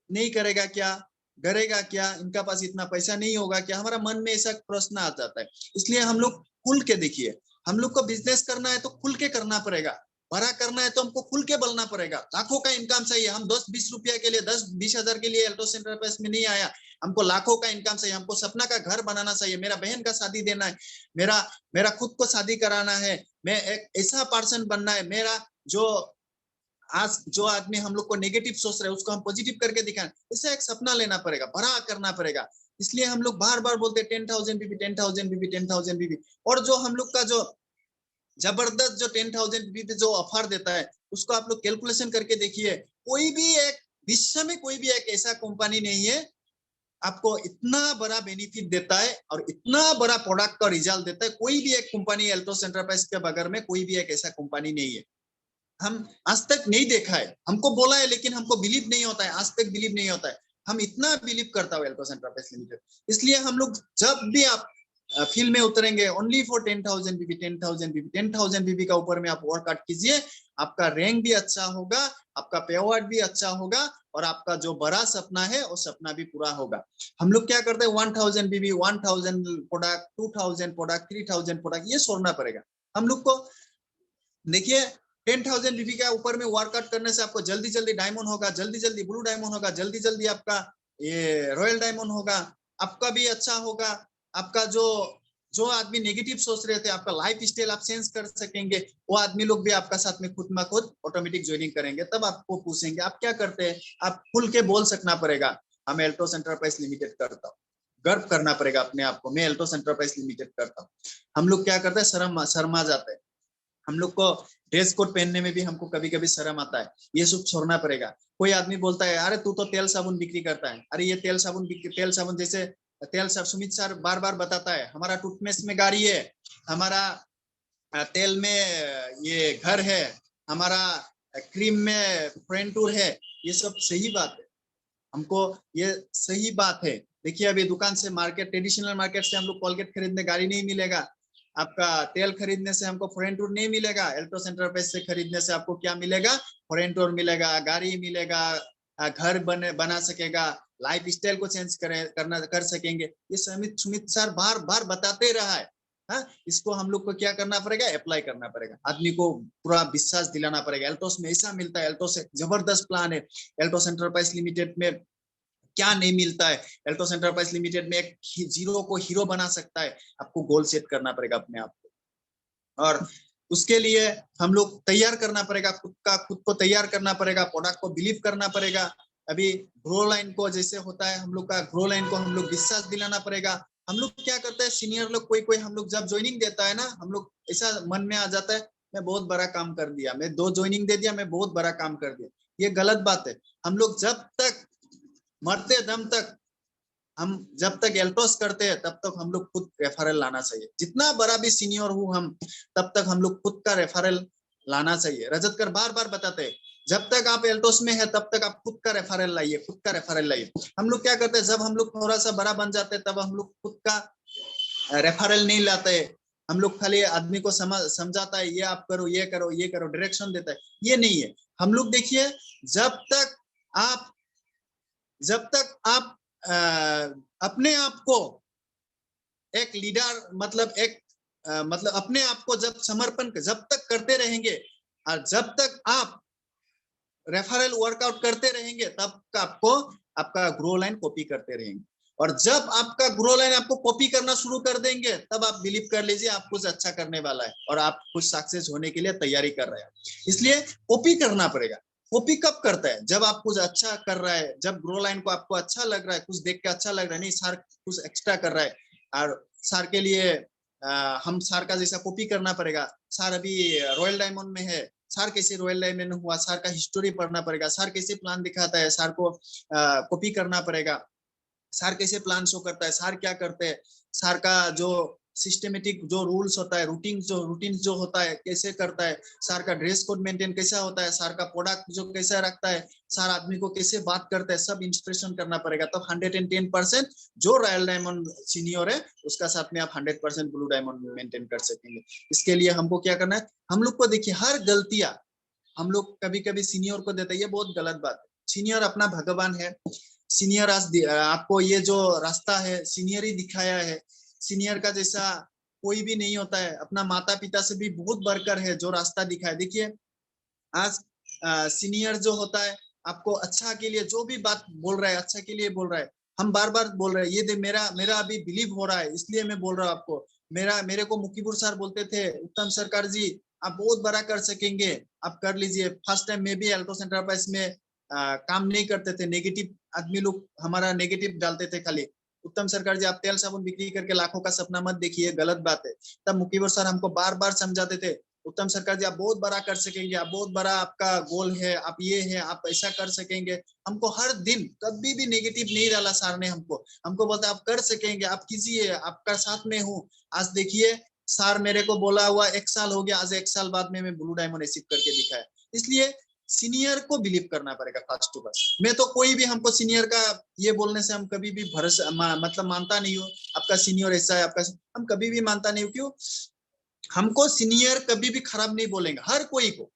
Speaker 6: नहीं करेगा क्या, करेगा क्या, इनका पास इतना पैसा नहीं होगा क्या, हमारा मन में ऐसा प्रश्न आ जाता है। इसलिए हम लोग खुल के देखिए, हम लोग को बिजनेस करना है तो खुल के करना पड़ेगा, बड़ा करना है तो हमको खुल के बोलना पड़ेगा। लाखों का इनकम चाहिए, हम 10-20 रुपया के लिए, 10-20 हजार के लिए एल्टोस एंटरप्राइज में नहीं आया, हमको लाखों का इनकम चाहिए, हमको सपना का घर बनाना चाहिए, मेरा बहन का शादी देना है, मेरा खुद को शादी कराना है, मैं एक ऐसा पर्सन बनना है, मेरा जो आज जो आदमी हम लोग को नेगेटिव सोच रहे हैं उसको हम पॉजिटिव करके दिखाएं, इसे एक सपना लेना पड़ेगा, बड़ा करना पड़ेगा। इसलिए हम लोग बार बार बोलते हैं 10,000 बीबी, 10,000 बीबी, 10,000 बीबी। और जो हम लोग का जो जबरदस्त जो 10,000 बीबी जो ऑफर देता है उसको आप लोग कैलकुलेशन करके देखिए, कोई भी एक विश्व में कोई भी एक ऐसा कंपनी नहीं है आपको इतना बड़ा बेनिफिट देता है और इतना बड़ा प्रोडक्ट का रिजल्ट देता है। कोई भी एक कंपनी एल्टोस एंटरप्राइज के बगैर में कोई भी एक ऐसा कंपनी नहीं है, हम आज तक नहीं देखा है, हमको बोला है लेकिन हमको बिलीव नहीं होता है, आज तक बिलीव नहीं होता है। हम इतना बिलीव करता हूँ एल्टोस एंटरप्राइज लिमिटेड, इसलिए हम लोग जब भी आप फील्ड में उतरेंगे ओनली फॉर 10,000 बीबी, 10,000 बीबी, 10,000 बीबी का ऊपर में आप वर्कआउट कीजिए, आपका रैंक भी अच्छा होगा, आपका पे आउट भी अच्छा होगा और आपका जो बड़ा सपना है वो सपना भी पूरा होगा। हम लोग क्या करते हैं 1,000 बीबी, 1,000 प्रोडक्ट, 2,000 प्रोडक्ट, 3,000 प्रोडक्ट, ये छोड़ना पड़ेगा हम लोग को। देखिए 10,000 बीबी का ऊपर में वर्कआउट करने से आपको जल्दी जल्दी डायमंड होगा, जल्दी जल्दी ब्लू डायमंड होगा, जल्दी जल्दी आपका ये रॉयल डायमंड होगा, आपका भी अच्छा होगा। आपका जो आदमी नेगेटिव सोच रहे थे आपका लाइफ स्टाइल आप चेंज कर सकेंगे, वो आदमी लोग भी आपका साथ में खुद में खुद ऑटोमेटिक ज्वाइनिंग करेंगे। तब आपको पूछेंगे आप क्या करते हैं, आप खुल के बोल सकना पड़ेगा हम एल्टोस एंटरप्राइज लिमिटेड करता हूँ, गर्व करना पड़ेगा अपने आप को, मैं एल्टोस एंटरप्राइज लिमिटेड करता हूँ। हम लोग क्या करते हैं शर्मा जाते हैं, हम लोग को ड्रेस कोड पहनने में भी हमको कभी कभी शर्म आता है, ये सब छोड़ना पड़ेगा। कोई आदमी बोलता है अरे तू तो तेल साबुन बिक्री करता है, अरे ये तेल साबुन जैसे तेल साबुन, सुमित सर बार बार बताता है हमारा टूथपेस्ट में गाड़ी है, हमारा तेल में ये घर है, हमारा क्रीम में फ्रेंड टूर है, ये सब सही बात है, हमको ये सही बात है। देखिए अभी दुकान से मार्केट, ट्रेडिशनल मार्केट से हम लोग कोलगेट खरीदने गाड़ी नहीं मिलेगा, आपका तेल खरीदने से हमको फॉरेन टूर नहीं मिलेगा, एल्टोस एंटरप्राइज से खरीदने से आपको क्या मिलेगा, फॉरेन टूर मिलेगा, गाड़ी मिलेगा, घर बना सकेगा, लाइफ स्टाइल को चेंज कर सकेंगे। ये सुमित सर बार बार बताते रहा है। हाँ, इसको हम लोग को क्या करना पड़ेगा, अप्लाई करना पड़ेगा, आदमी को पूरा विश्वास दिलाना पड़ेगा। एल्टोस में ऐसा मिलता है, एल्टोस एक जबरदस्त प्लान है, एल्टोस एंटरप्राइज लिमिटेड में क्या नहीं मिलता है। एल्टोस एंटरप्राइज लिमिटेड में एक जीरो को हीरो बना सकता है, आपको गोल सेट करना पड़ेगा अपने आप को, और उसके लिए हम लोग तैयार करना पड़ेगा, खुद को तैयार करना पड़ेगा, प्रोडक्ट को बिलीव करना पड़ेगा। अभी ग्रो लाइन को जैसे होता है हम लोग का, ग्रो लाइन को हम लोग विश्वास दिलाना पड़ेगा। हम लोग क्या करते हैं, सीनियर लोग कोई हम लोग जब ज्वाइनिंग देता है ना, हम लोग ऐसा मन में आ जाता है मैं बहुत बड़ा काम कर दिया, मैं 2 ज्वाइनिंग दे दिया, मैं बहुत बड़ा काम कर दिया, ये गलत बात है। हम लोग जब तक मरते दम तक, हम जब तक एल्टोस करते हैं तब तक हम लोग खुद रेफरल लाना चाहिए, जितना बड़ा भी सीनियर हूँ हम, तब तक हम लोग खुद का रेफरल लाना चाहिए। रजत कर बार बार बताते हैं जब तक आप एल्टोस में है तब तक आप खुद का रेफरल लाइए, खुद का रेफरल लाइए। हम लोग क्या करते हैं, जब हम लोग थोड़ा सा बड़ा बन जाते हैं तब हम लोग खुद का रेफरल नहीं लाते, हम लोग खाली आदमी को समझाता है ये आप करो, ये करो, ये करो, डायरेक्शन देता है, ये नहीं है। हम लोग देखिए जब तक आप अपने आप को एक लीडर मतलब अपने आप को जब समर्पण जब तक करते रहेंगे और जब तक आप रेफरल वर्कआउट करते रहेंगे तब आपको आपका ग्रो लाइन कॉपी करते रहेंगे। और जब आपका ग्रो लाइन आपको कॉपी करना शुरू कर देंगे तब आप बिलीव कर लीजिए आप कुछ अच्छा करने वाला है और आप कुछ सक्सेस होने के लिए तैयारी कर रहे हैं। इसलिए कॉपी करना पड़ेगा। कॉपी कब करता है? जब आप कुछ अच्छा कर रहा है, जब ग्रो लाइन को आपको अच्छा लग रहा है, कुछ देख के अच्छा लग रहा है, नहीं सर कुछ एक्स्ट्रा कर रहा है और सर के लिए हम सर का जैसा कॉपी करना पड़ेगा। सर अभी रॉयल डायमंड में है, सर कैसे रॉयल डायमंड हुआ, सर का हिस्टोरी पढ़ना पड़ेगा, सर कैसे प्लान दिखाता है, सर को कॉपी करना पड़ेगा। सर कैसे प्लान शो करता है, सर क्या करते हैं, सर का जो सिस्टमेटिक जो रूल्स होता है, रूटीन जो होता है कैसे करता है, सर का ड्रेस कोड मेंटेन कैसा होता है, सर का प्रोडक्ट जो कैसा रखता है, सर आदमी को कैसे बात करता है, सब इंस्पिरेशन करना पड़ेगा। तो 110% जो रॉयल डायमंड सीनियर है उसका साथ में आप 100% ब्लू डायमंड मेंटेन कर सकेंगे। इसके लिए हमको क्या करना है, हम लोग को देखिए हर गलतियां हम लोग कभी कभी सीनियर को देते हैं, ये बहुत गलत बात है। सीनियर अपना भगवान है। सीनियर आपको ये जो रास्ता है सीनियर ही दिखाया है। सीनियर का जैसा कोई भी नहीं होता है, अपना माता पिता से भी बहुत बढ़कर है जो रास्ता दिखाया। देखिए आज सीनियर जो होता है आपको अच्छा के लिए जो भी बात बोल रहा है अच्छा के लिए बोल रहा है। हम बार बार बोल रहे हैं ये मेरा अभी बिलीव हो रहा है इसलिए मैं बोल रहा हूँ आपको। मेरे को मुकीबुर सर बोलते थे उत्तम सरकार जी आप बहुत बड़ा कर सकेंगे, आप कर लीजिए। फर्स्ट टाइम में भी एल्टोस एंटरप्राइज में काम नहीं करते थे, नेगेटिव आदमी लोग हमारा नेगेटिव डालते थे खाली। उत्तम सरकार जी आप तेल साबुन बिक्री करके लाखों का सपना मत देखिए, गलत बात है। तब मुकीबुर सर हमको बार बार समझाते थे उत्तम सरकार जी आप बहुत बड़ा कर सकेंगे, आप बहुत बड़ा आपका गोल है, आप ये है, आप ऐसा कर सकेंगे। हमको हर दिन कभी भी नेगेटिव नहीं डाला सर ने हमको बोलता आप कर सकेंगे, आप कीजिए, आपका साथ में हूँ। आज देखिए सर मेरे को बोला हुआ 1 साल हो गया, आज 1 साल बाद में मैं ब्लू डायमंड अचीव करके दिखाया। इसलिए सीनियर को बिलीव करना पड़ेगा फर्स्ट टू फर्स्ट। मैं तो कोई भी हमको सीनियर का ये बोलने से हम कभी भी भरोसा मतलब मानता नहीं हूँ आपका सीनियर ऐसा है आपका, हम कभी भी मानता नहीं हूँ। क्यों? हमको सीनियर कभी भी खराब नहीं बोलेंगे हर कोई को।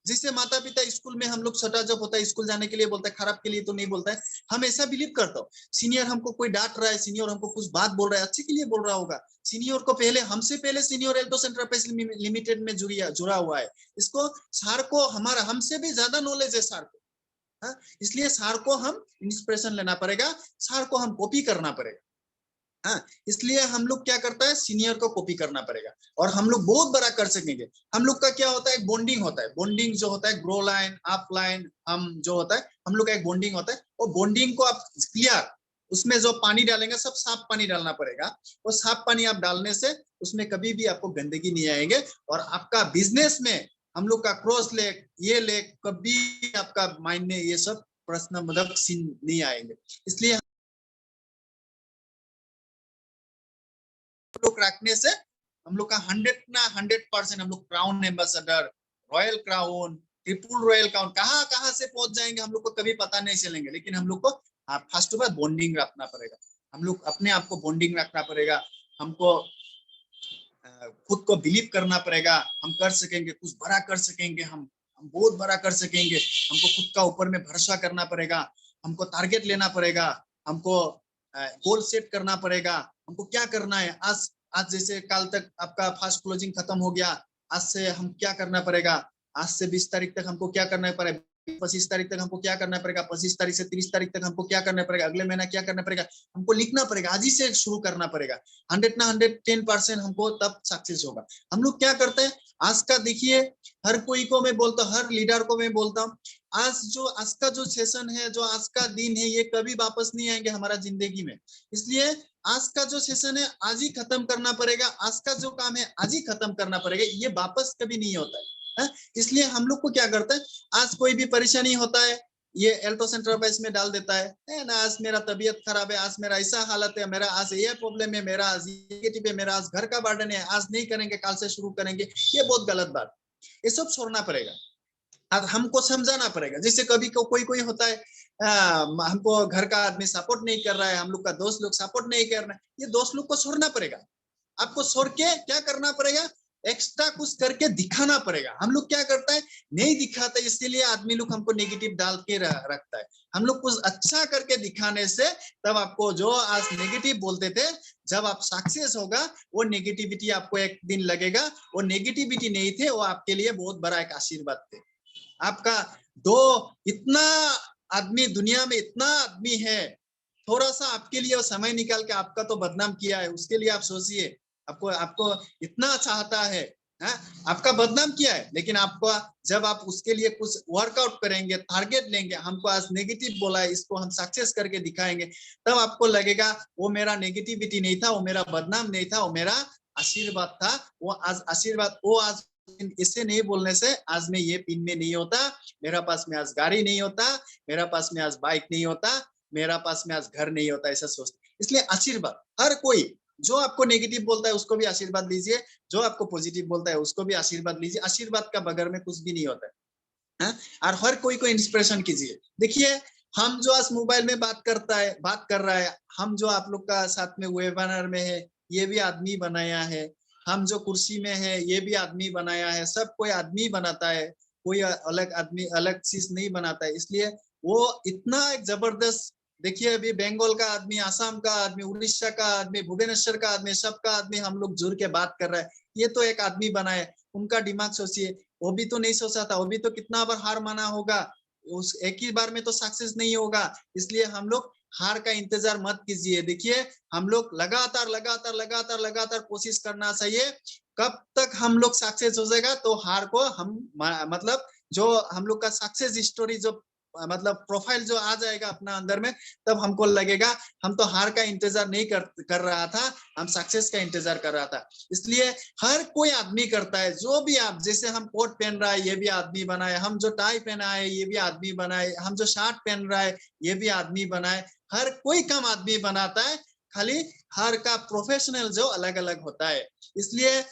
Speaker 6: जिससे माता पिता स्कूल में हम लोग छोटा जब होता है स्कूल जाने के लिए बोलता है, खराब के लिए तो नहीं बोलता है। हम ऐसा बिलीव करता हूँ सीनियर हमको कोई डांट रहा है, सीनियर हमको कुछ बात बोल रहा है अच्छे के लिए बोल रहा होगा। सीनियर को पहले हमसे पहले सीनियर एल्टोस एंटरप्राइज लिमिटेड में जुड़ा हुआ है। इसको सर को हमारा हमसे भी ज्यादा नॉलेज है सर को। इसलिए सर को हम इंस्पिरेशन लेना पड़ेगा, सर को हम कॉपी करना पड़ेगा। इसलिए हम लोग क्या करता है सीनियर को कॉपी करना पड़ेगा और हम लोग बहुत बड़ा कर सकेंगे। हम लोग का क्या होता है बॉन्डिंग होता है, बॉन्डिंग जो होता है ग्रो लाइन अप लाइन हम जो होता है हम लोग का एक बॉन्डिंग होता है। और बॉन्डिंग को आप क्लियर उसमें जो पानी डालेंगे सब साफ पानी डालना पड़ेगा। और साफ पानी आप डालने से उसमें कभी भी आपको गंदगी नहीं आएंगे और आपका बिजनेस में हम लोग का क्रॉस लेग ये लेग कभी आपका माइंड में ये सब प्रश्न मतलब सीन नहीं आएंगे। इसलिए लोग रखने से हम लोग का 100% हम लोग crown ambassador, royal crown, triple royal crown कहाँ से पहुंच जाएंगे हम लोग को कभी पता नहीं चलेंगे। लेकिन हम लोग को फर्स्ट ऑफ ऑल बॉन्डिंग रखना पड़ेगा, हम लोग अपने आप को बॉन्डिंग रखना पड़ेगा, हमको खुद को बिलीव करना पड़ेगा हम कर सकेंगे, कुछ बड़ा कर सकेंगे, हम बहुत बड़ा कर सकेंगे। हमको खुद का ऊपर में भरोसा करना पड़ेगा, हमको टारगेट लेना पड़ेगा, हमको गोल सेट करना पड़ेगा। हमको क्या करना है आज जैसे कल तक आपका फास्ट क्लोजिंग खत्म हो गया, आज से हम क्या करना पड़ेगा, आज से 20 तारीख तक हमको क्या करना पड़ेगा, 25 तारीख तक हमको क्या करना पड़ेगा, 25 तारीख से 30 तारीख तक हमको क्या करना पड़ेगा, अगले महीना क्या करना पड़ेगा, हमको लिखना पड़ेगा। आज ही से शुरू करना पड़ेगा। 110% हमको तब सक्सेस होगा। हम लोग क्या करते हैं आज का देखिए हर कोई को मैं बोलता हूँ, हर लीडर को मैं बोलता हूँ आज का जो सेशन है, जो आज का दिन है, ये कभी वापस नहीं आएंगे हमारा जिंदगी में। इसलिए आज का जो सेशन है आज ही खत्म करना पड़ेगा, आज का जो काम है आज ही खत्म करना पड़ेगा, ये वापस कभी नहीं होता है। इसलिए हम लोग को क्या करता है आज कोई भी परेशानी होता है ये एल्टोस एंटरप्राइज में डाल देता है ना, आज मेरा तबीयत खराब है, आज मेरा ऐसा हालत है, मेरा आज ये प्रॉब्लम है, मेरा आज नेगेटिव है, मेरा आज घर का बर्डन है, आज नहीं करेंगे कल से शुरू करेंगे, ये बहुत गलत बात। ये सब छोड़ना पड़ेगा, अब हमको समझाना पड़ेगा। जैसे कभी कोई होता है हमको घर का आदमी सपोर्ट नहीं कर रहा है, हम लोग का दोस्त लोग सपोर्ट नहीं कर रहे हैं, ये दोस्त लोग को छोड़ना पड़ेगा। आपको छोड़ के क्या करना पड़ेगा, एक्स्ट्रा कुछ करके दिखाना पड़ेगा। हम लोग क्या करता है नहीं दिखाते, इसीलिए आदमी लोग हमको नेगेटिव डाल के रखता है। हम लोग कुछ अच्छा करके दिखाने से तब आपको जो आज नेगेटिव बोलते थे जब आप सक्सेस होगा वो नेगेटिविटी आपको एक दिन लगेगा, वो नेगेटिविटी नहीं थे, वो आपके लिए बहुत बड़ा एक आशीर्वाद थे। आपका इतना आदमी दुनिया में इतना आदमी है थोड़ा सा आपके लिए समय निकाल के आपका तो बदनाम किया है, उसके लिए आप सोचिए। आपको इतना चाहता है, आपका बदनाम किया है, लेकिन आपको जब आप उसके लिए कुछ वर्कआउट करेंगे, टारगेट लेंगे, हमको आज नेगेटिव बोला है, इसको हम सक्सेस करके दिखाएंगे, तब आपको लगेगा वो मेरा नेगेटिविटी नहीं था, वो मेरा बदनाम नहीं था, वो मेरा आशीर्वाद था। वो आज आशीर्वाद, वो आज इसे नहीं बोलने से आज मैं ये पिन में नहीं होता, मेरा पास में आज गाड़ी नहीं होता, मेरा पास में आज बाइक नहीं होता, मेरा पास में आज घर नहीं होता, ऐसा सोचते। इसलिए आशीर्वाद, हर कोई जो आपको नेगेटिव बोलता है उसको भी आशीर्वाद लीजिए, जो आपको पॉजिटिव बोलता है उसको भी आशीर्वाद लीजिए। आशीर्वाद का बगैर में कुछ भी नहीं होता है। और हर कोई को इंस्पिरेशन कीजिए। देखिए, हम जो आज मोबाइल में बात कर रहा है, हम जो आप लोग का साथ में वेबिनार में है, ये भी आदमी बनाया है। हम जो कुर्सी में है, ये भी आदमी बनाया है। सब कोई आदमी बनाता है, कोई अलग आदमी अलग चीज नहीं बनाता है। इसलिए वो इतना एक जबरदस्त, देखिए अभी बंगाल का आदमी, आसाम का आदमी, उड़ीसा का आदमी, भुवनेश्वर का आदमी, सबका आदमी हम लोग जुड़ के बात कर रहे हैं। ये तो एक आदमी बनाए, उनका दिमाग सोचिए, वो भी तो नहीं सोचा था, वो भी तो कितना बार हार माना होगा, उस एक ही बार में तो सक्सेस नहीं होगा। इसलिए हम लोग हार का इंतजार मत कीजिए। देखिए, हम लोग लगातार लगातार लगातार लगातार कोशिश करना चाहिए। कब तक हम लोग सक्सेस हो जाएगा तो हार को हम मतलब जो हम लोग का सक्सेस स्टोरी जो मतलब प्रोफाइल जो आ जाएगा अपना अंदर में, तब हमको लगेगा हम तो हार का इंतजार नहीं कर रहा था, हम सक्सेस का इंतजार कर रहा था। इसलिए हर कोई आदमी करता है, जो भी आप, जैसे हम कोट पहन रहा है ये भी आदमी बनाए, हम जो टाई पहना है ये भी आदमी बनाए, हम जो शर्ट पहन रहा है ये भी आदमी बनाए। हर कोई काम आदमी बनाता है, खाली हर का प्रोफेशनल जो अलग अलग होता है। इसलिए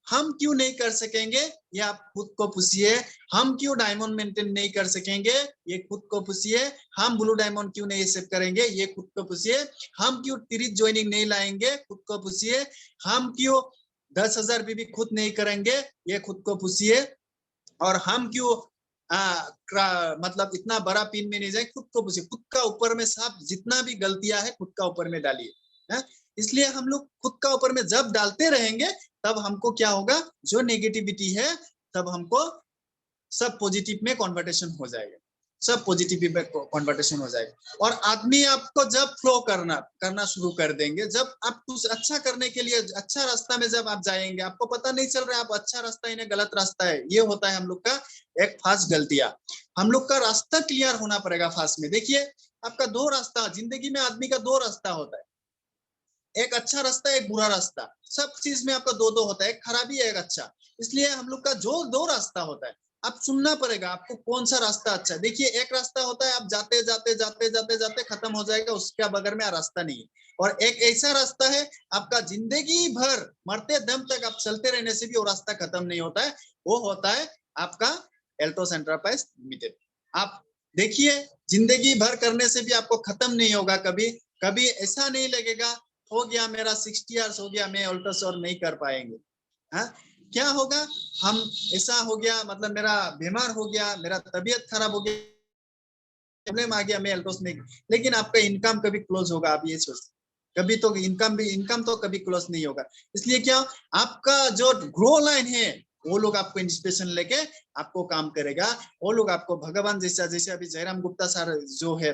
Speaker 6: हम क्यों नहीं कर सकेंगे, ये आप खुद को पूछिए। हम क्यों डायमंड मेंटेन नहीं कर सकेंगे, ये खुद को पूछिए। हम ब्लू डायमंड क्यों नहीं एक्सेप्ट करेंगे, ये खुद को पूछिए। हम क्यों तिरित ज्वाइनिंग नहीं लाएंगे, खुद को पूछिए। हम क्यों 10,000 बीबी खुद नहीं करेंगे, ये खुद को पूछिए। और हम क्यों मतलब इतना बड़ा पिन में नहीं जाए, खुद को पूछिए। खुद का ऊपर में सब जितना भी गलतियां है खुद का ऊपर में डालिए। इसलिए हम लोग खुद का ऊपर में जब डालते रहेंगे, तब हमको क्या होगा, जो नेगेटिविटी है तब हमको सब पॉजिटिव में कन्वर्टेशन हो जाएगा, सब पॉजिटिव में कन्वर्टेशन हो जाएगा। और आदमी आपको जब फ्लो करना शुरू कर देंगे, जब आप कुछ अच्छा करने के लिए अच्छा रास्ता में जब आप जाएंगे, आपको पता नहीं चल रहा है आप अच्छा रास्ता है, गलत रास्ता है। ये होता है हम लोग का एक फास्ट गलतियां। हम लोग का रास्ता क्लियर होना पड़ेगा फास्ट में। देखिए, आपका दो रास्ता जिंदगी में, आदमी का दो रास्ता होता है, एक अच्छा रास्ता, एक बुरा रास्ता। सब चीज में आपका दो दो होता है, एक खराबी है, एक अच्छा। इसलिए हम लोग का जो दो रास्ता होता है, आप सुनना पड़ेगा आपको कौन सा रास्ता अच्छा है। देखिए, एक रास्ता होता है आप जाते जाते जाते जाते जाते खत्म हो जाएगा, उसके बगैर में रास्ता नहीं है। और एक ऐसा रास्ता है आपका जिंदगी भर मरते दम तक आप चलते रहने से भी वो रास्ता खत्म नहीं होता है, वो होता है आपका एल्टोस एंटरप्राइज लिमिटेड। आप देखिए, जिंदगी भर करने से भी आपको खत्म नहीं होगा। कभी कभी ऐसा नहीं लगेगा हो गया मेरा 60 इयर्स हो गया, मैं अल्ट्रास और नहीं कर पाएंगे। क्या होगा, हम ऐसा हो गया, मतलब मेरा बीमार हो गया, मेरा तबीयत खराब हो गया, प्रॉब्लम आ गया, मैं अल्ट्रास नहीं। लेकिन आपका इनकम कभी क्लोज होगा, आप ये सोचते, कभी तो इनकम तो कभी क्लोज नहीं होगा। इसलिए क्या, आपका जो ग्रो लाइन है वो लोग आपको इंस्पिरेशन लेके आपको काम करेगा। वो लोग आपको भगवान जैसा, जैसे अभी जयराम गुप्ता सर जो है,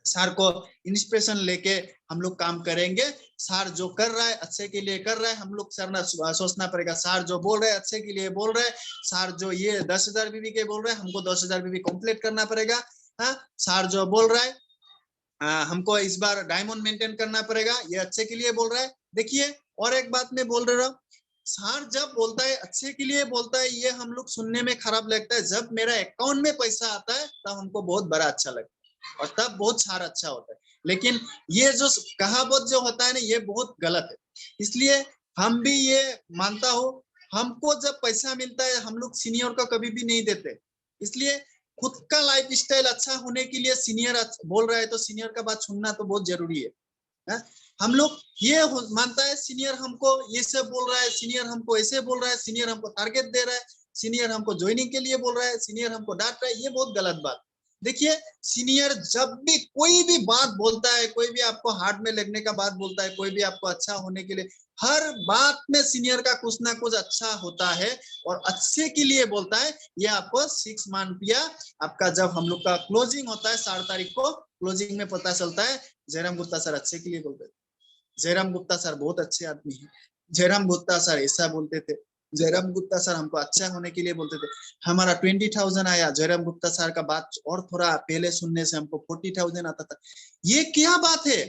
Speaker 6: सर को इंस्पिरेशन लेके हम लोग काम करेंगे। सर जो कर रहा है अच्छे के लिए कर रहा है, हम लोग सर ना सोचना पड़ेगा। सर जो बोल रहे हैं अच्छे के लिए बोल रहे हैं। सर जो ये 10,000 बीबी के बोल रहे हैं, हमको 10,000 बीबी कंप्लीट करना पड़ेगा। सर जो बोल रहा है हमको इस बार डायमंड मेंटेन करना पड़ेगा, ये अच्छे के लिए बोल रहा है। देखिए, और एक बात मैं बोल रहा हूँ, सर जब बोलता है अच्छे के लिए बोलता है, ये हम लोग सुनने में खराब लगता है। जब मेरा अकाउंट में पैसा आता है तब हमको बहुत बड़ा अच्छा लगता है, और तब बहुत सारा अच्छा होता है। लेकिन ये जो कहावत जो होता है ना, ये बहुत गलत है। इसलिए हम भी ये मानता हूँ, हमको जब पैसा मिलता है हम लोग सीनियर को कभी भी नहीं देते। इसलिए खुद का लाइफ स्टाइल अच्छा होने के लिए सीनियर बोल रहा है तो सीनियर का बात सुनना तो बहुत जरूरी है। हम लोग ये मानता है सीनियर हमको ये सब बोल रहा है, सीनियर हमको ऐसे बोल रहा है, सीनियर हमको टारगेट दे रहा है, सीनियर हमको ज्वाइनिंग के लिए बोल रहा है, सीनियर हमको डांट रहा है। ये बहुत गलत बात। देखिए, सीनियर जब भी कोई भी बात बोलता है, कोई भी आपको हार्ट में लगने का बात बोलता है, कोई भी आपको अच्छा होने के लिए, हर बात में सीनियर का कुछ ना कुछ अच्छा होता है और अच्छे के लिए बोलता है। ये आपको 6 मंथ या आपका जब हम लोग का क्लोजिंग होता है 7 तारीख को, क्लोजिंग में पता चलता है जयराम गुप्ता सर अच्छे के लिए बोलते थे। जयराम गुप्ता सर बहुत अच्छे आदमी है, जयराम गुप्ता सर ऐसा बोलते थे, जयराम गुप्ता सर हमको अच्छा होने के लिए बोलते थे। हमारा 20,000 आया, जयराम गुप्ता सर का बात और थोड़ा पहले सुनने से हमको 40,000 आता था। ये क्या बात है,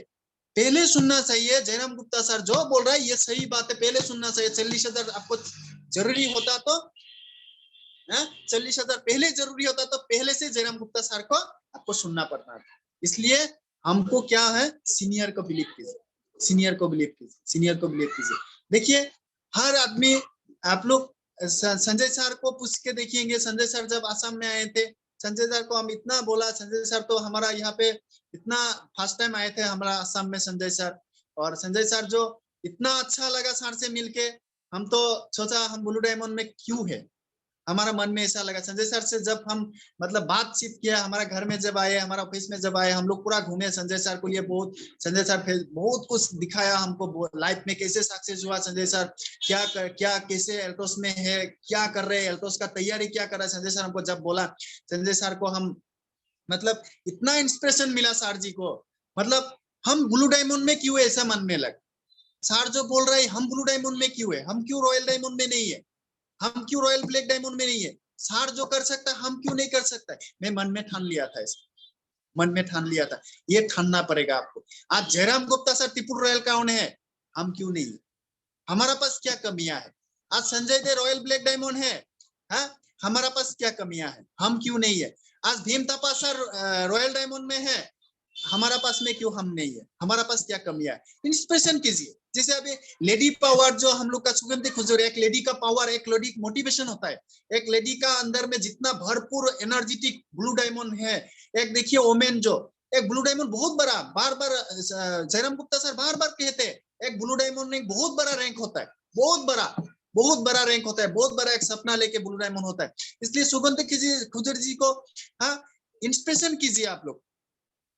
Speaker 6: पहले सुनना चाहिए। जयराम गुप्ता सर जो बोल रहा है ये सही बात है, पहले सुनना चाहिए। 40,000 आपको जरूरी होता तो 40,000 पहले जरूरी होता तो पहले से जयराम गुप्ता सर को आपको सुनना पड़ता था। इसलिए हमको क्या है, सीनियर को बिलीव कीजिए, सीनियर को बिलीव कीजिए, सीनियर को बिलीव कीजिए। देखिए हर आदमी, आप लोग संजय सर को पूछ के देखिएंगे। संजय सर जब आसाम में आए थे, संजय सर को हम इतना बोला, संजय सर तो हमारा यहाँ पे इतना फर्स्ट टाइम आए थे हमारा आसाम में संजय सर, और संजय सर जो इतना अच्छा लगा सर से मिलके। हम तो सोचा हम ब्लू डायमंड में क्यों है, हमारा मन में ऐसा लगा। संजय सर से जब हम मतलब बातचीत किया, हमारा घर में जब आए, हमारा ऑफिस में जब आए, हम लोग पूरा घूमे संजय सर को लिए बहुत। संजय सर फिर बहुत कुछ दिखाया हमको, लाइफ में कैसे सक्सेस हुआ संजय सर, क्या कैसे एल्टोस में है, क्या कर रहे हैं, एल्टोस का तैयारी क्या कर रहा है। संजय सर हमको जब बोला, संजय सर को हम मतलब इतना इंस्पिरेशन मिला सर जी को, मतलब हम ब्लू डायमंड में क्यों, ऐसा मन में लगा। सर जो बोल रहे हैं हम ब्लू डायमंड में क्यों है, हम क्यों रॉयल डायमंड में नहीं है, हम क्यों रॉयल ब्लैक डायमंड में नहीं है, सर जो कर सकता है हम क्यों नहीं कर सकता है। मैं मन में ठान लिया था, मन में ठान लिया था, ये ठानना पड़ेगा आपको। आज जयराम गुप्ता सर त्रिपुर रॉयल कौन है, हम क्यों नहीं है, हमारा पास क्या कमियां है। आज संजय दे रॉयल ब्लैक डायमंड है, हमारा पास क्या कमियां है, हम क्यों नहीं है। आज Bhim Thapa sir royal diamond में है, हमारा पास में क्यों हम नहीं है, हमारा पास क्या कमियां है। इंस्पिरेशन कीजिए। जैसे अभी लेडी पावर जो हम लोग का सुगंधी खुजूर, एक लेडी का पावर, एक लेडी मोटिवेशन होता है। एक लेडी का अंदर में जितना भरपूर एनर्जेटिक ब्लू डायमंड है, एक देखिए ओमेन जो एक ब्लू डायमंड बहुत बड़ा, बार बार जयराम गुप्ता सर बार बार कहते हैं एक ब्लू डायमंड में बहुत बड़ा रैंक होता है, बहुत बड़ा रैंक होता है, बहुत बड़ा एक सपना लेके ब्लू डायमंड होता है। इसलिए सुगंधी खुजूर जी को इंस्पिरेशन कीजिए आप लोग,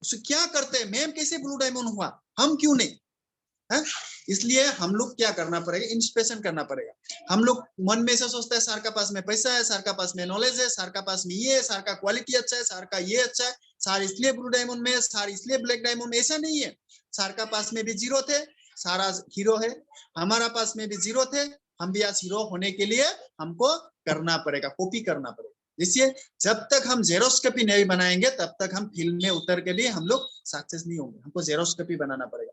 Speaker 6: क्या करते हैं, मैम कैसे ब्लू डायमंड हुआ, हम क्यों नहीं है। इसलिए हम लोग क्या करना पड़ेगा, इंस्पिरेशन करना पड़ेगा। हम लोग मन में ऐसा सोचता है सर का पास में पैसा है, सर का पास में नॉलेज है, सर का पास में ये है, सर का क्वालिटी अच्छा है, सर का ये अच्छा है, सर इसलिए ब्लू डायमंड में है, सर इसलिए ब्लैक डायमंड में। ऐसा नहीं है, सर का पास में भी जीरो थे, सारा हीरो है, हमारा पास में भी जीरो थे, हम भी आज हीरो होने के लिए हमको करना पड़ेगा, कॉपी करना पड़ेगा। इसलिए जब तक हम जेरोक्स कॉपी नहीं बनाएंगे तब तक हम फील्ड में उतर के लिए हम लोग सक्सेस नहीं होंगे। हमको जेरोक्स कॉपी बनाना पड़ेगा,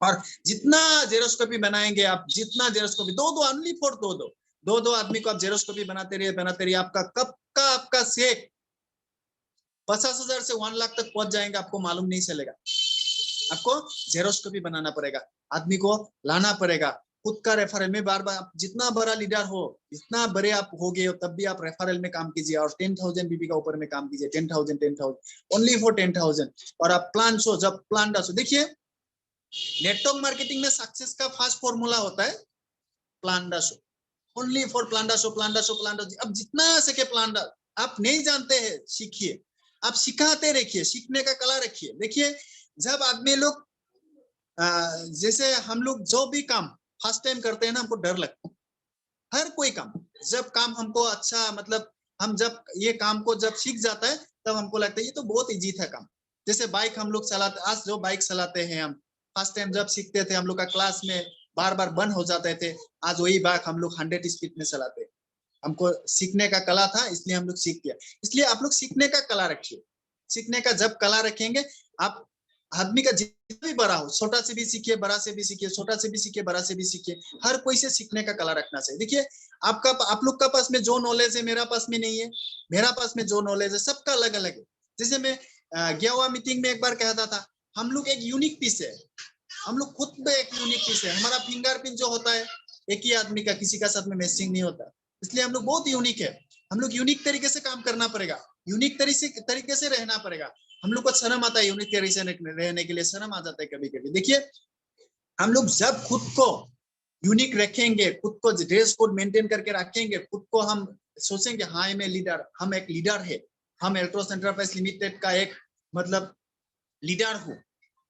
Speaker 6: और जितना जेरोक्स कॉपी बनाएंगे आप, जितना जेरोक्स कॉपी दो ओनली फॉर दो आदमी को आप जेरोक्स कॉपी बनाते रहिए, आपका कब का आपका सेक 50,000 से 1 लाख तक पहुंच जाएंगे, आपको मालूम नहीं चलेगा। आपको जेरोक्स कॉपी बनाना पड़ेगा, आदमी को लाना पड़ेगा, खुद का रेफरल में बार बार जितना बड़ा लीडर हो, इतना बड़े आप हो गए हो तब भी आप रेफरल में काम कीजिए, और 10,000 बीबी का ऊपर में काम कीजिए, 10,000 ओनली फॉर 10,000। और आप प्लान शो, जब प्लान डालो, देखिए नेटवर्क मार्केटिंग में सक्सेस का फास्ट फॉर्मूला होता है प्लान डाशो, ओनली फॉर प्लान डाशो। अब जितना सके प्लान डाल, आप नहीं जानते हैं सीखिए, आप सिखाते रखिए, सीखने का कला रखिए। देखिए जब आदमी लोग जैसे हम लोग जो भी काम फर्स्ट टाइम करते हैं ना, हमको डर लगता है, हर कोई काम, जब काम हमको अच्छा मतलब हम जब ये काम को जब सीख जाता है तब हमको लगता है ये तो बहुत इजी था काम। जैसे बाइक हम लोग चलाते, आज जो बाइक चलाते हैं हम, फर्स्ट टाइम जब सीखते थे हम लोग का क्लास में बार बार बंद हो जाते थे, आज वही बाइक हम लोग 100 स्पीड में चलाते हैं। हमको सीखने का कला था इसलिए हम लोग सीख गया। इसलिए आप लोग सीखने का कला रखिए, सीखने का जब कला रखेंगे आप, आदमी का जितना भी बड़ा हो, छोटा से भी सीखिए, बड़ा से भी सीखिए, छोटा से भी सीखिए, बड़ा से भी सीखिए, हर कोई से सीखने का कला रखना चाहिए। देखिए आप लोग का पास में जो नॉलेज है मेरा पास में नहीं है, मेरा पास में जो नॉलेज है सबका अलग अलग है। जैसे मैं गया हुआ मीटिंग में एक बार कहता था, हम लोग एक यूनिक पीस है, हम लोग खुद में एक यूनिक पीस है। हमारा फिंगरप्रिंट जो होता है एक ही आदमी का, किसी का साथ में मैचिंग नहीं होता, इसलिए हम लोग बहुत यूनिक है। हम लोग यूनिक तरीके से काम करना पड़ेगा, यूनिक तरीके से रहना पड़ेगा। हम लोग को शर्म आता है, यूनिक तरीके से रहने के लिए शर्म आ जाता है कभी कभी। देखिए हम लोग जब खुद को यूनिक रखेंगे, खुद को ड्रेस कोड मेंटेन करके रखेंगे, खुद को हम सोचेंगे हाँ मैं लीडर, हम एक लीडर है, हम एल्ट्रोस एंटरप्राइज लिमिटेड का एक मतलब लीडर हूँ।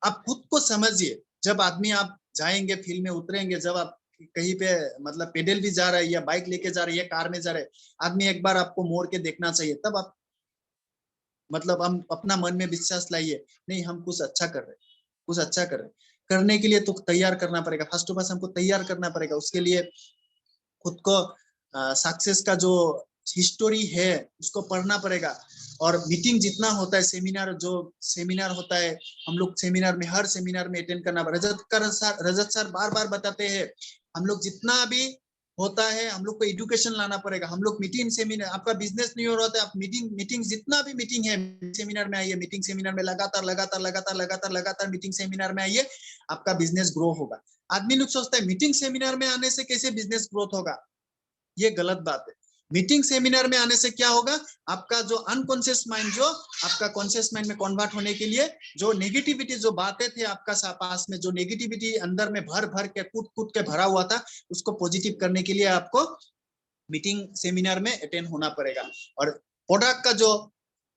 Speaker 6: आप खुद को समझिए, जब आदमी आप जाएंगे फील्ड में उतरेंगे, जब आप कहीं पे मतलब पेडल भी जा रहे हैं या बाइक लेके जा रहे हैं या कार में जा रहे हैं, आदमी एक बार आपको मोड़ के देखना चाहिए, तब आप मतलब हम अपना मन में विश्वास लाइए, नहीं हम कुछ अच्छा कर रहे हैं, कुछ अच्छा कर रहे हैं। करने के लिए तो तैयार करना पड़ेगा, फर्स्ट ऑफ ऑल हमको तैयार करना पड़ेगा, उसके लिए खुद को सक्सेस का जो हिस्टोरी है उसको पढ़ना पड़ेगा। और मीटिंग जितना होता है, सेमिनार जो सेमिनार होता है, हम लोग सेमिनार में हर सेमिनार में अटेंड करना पड़ेगा। रजत सर बार बार बताते हैं, हम लोग जितना भी होता है हम लोग को एजुकेशन लाना पड़ेगा। हम लोग मीटिंग सेमिनार, आपका बिजनेस नहीं हो रहा है, आप मीटिंग जितना भी मीटिंग है सेमिनार में आइए, मीटिंग सेमिनार में लगातार मीटिंग सेमिनार में आइए, आपका बिजनेस ग्रो होगा। आदमी लोग सोचता है मीटिंग सेमिनार में आने से कैसे बिजनेस ग्रोथ होगा, ये गलत बात है। मीटिंग सेमिनार में आने से क्या होगा, आपका जो अनकॉन्शियस माइंड जो आपका कॉन्शियस माइंड में कन्वर्ट होने के लिए जो नेगेटिविटी जो बातें थे आपका पास में, जो नेगेटिविटी अंदर में भर भर के कूट के भरा हुआ था, उसको पॉजिटिव करने के लिए आपको मीटिंग सेमिनार में अटेंड होना पड़ेगा। और प्रोडक्ट का जो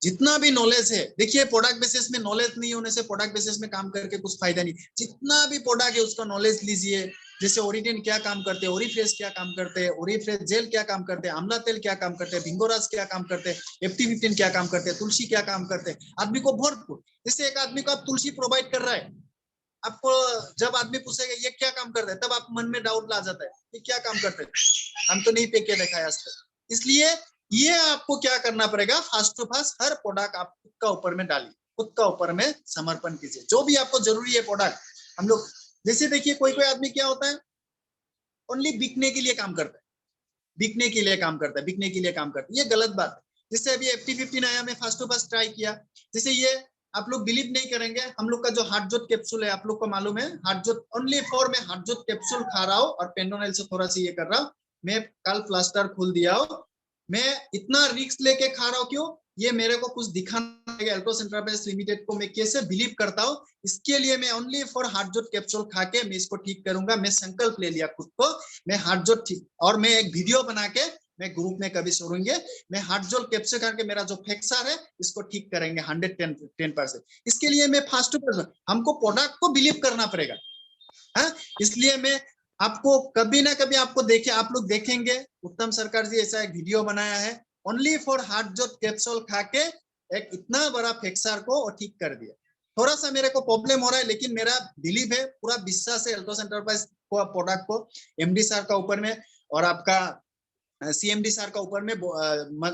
Speaker 6: जितना भी नॉलेज है, देखिए प्रोडक्ट बेसिस में नॉलेज नहीं होने से प्रोडक्ट बेसिस में काम करके कुछ फायदा नहीं। जितना भी प्रोडक्ट है उसका नॉलेज लीजिए, जैसे ओरिडेन क्या काम करते हैं, ओरिफ्रेश क्या काम करते हैं, ओरिफ्रेश जेल क्या काम करते हैं, आंवला तेल क्या काम करते हैं, भिंगोराज क्या काम करते हैं, FT15 क्या काम करते हैं, तुलसी क्या काम करते हैं, आदमी को भरपूर। जैसे एक आदमी को आप तुलसी प्रोवाइड कर रहा है, आपको जब आदमी पूछेगा ये क्या काम करता है, तब आप मन में डाउट ला जाता है, ये क्या काम करते हैं, हम तो नहीं पे के देखा है आज तक। इसलिए ये आपको क्या करना पड़ेगा, फास्ट टू फास्ट हर प्रोडक्ट आप खुद का ऊपर में डालिए, खुद का ऊपर में समर्पण कीजिए, जो भी आपको जरूरी है प्रोडक्ट। हम लोग जैसे देखिए कोई आदमी क्या होता है, ओनली बिकने के लिए काम करता है, बिकने के लिए काम करता है, बिकने के लिए काम करता है, ये गलत बात है। जैसे अभी FT15 आया, मैं फास्ट टू फास्ट ट्राई किया, जैसे ये आप लोग बिलीव नहीं करेंगे, हम लोग का जो हार्टजोत कैप्सूल है, आप लोग को मालूम है हार्टजोत ओनली फॉर मैं हार्टजोत कैप्सूल खा रहा हूँ और पेंडोनाइल से थोड़ा सा ये कर रहा हूँ, मैं कल प्लास्टर खोल दिया हूँ, मैं इतना रिस्क लेके खा रहा हूँ, क्यों, ये मेरे को कुछ दिखाना है अल्ट्रोस एंटरप्राइज लिमिटेड को मैं कैसे बिलीव करता हूँ, इसके लिए मैं ओनली फॉर हार्टजोत कैप्सूल खा के मैं इसको ठीक करूंगा। मैं संकल्प ले लिया खुद को, मैं हार्टजोत ठीक, और मैं एक वीडियो बना के मैं ग्रुप में कभी छोड़ूंगे, मैं हार्टजोल कैप्सूल करके मेरा जो फ्रैक्चर है इसको ठीक करेंगे 110%। इसके लिए मैं फास्ट हमको प्रोडक्ट को बिलीव करना पड़ेगा, है? इसलिए मैं आपको कभी ना कभी आपको देखे, आप लोग देखेंगे उत्तम सरकार जी ऐसा एक वीडियो बनाया है, ओनली फॉर हार्टजोत कैप्सूल खा के एक इतना बड़ा फ्रैक्चर को ठीक कर दिया। थोड़ा सा मेरे को प्रॉब्लम हो रहा है, लेकिन मेरा बिलीव है, पूरा विश्वास है अल्ट्रोस एंटरप्राइज को, प्रोडक्ट को, MD सर का ऊपर में और आपका CMD सर का ऊपर में,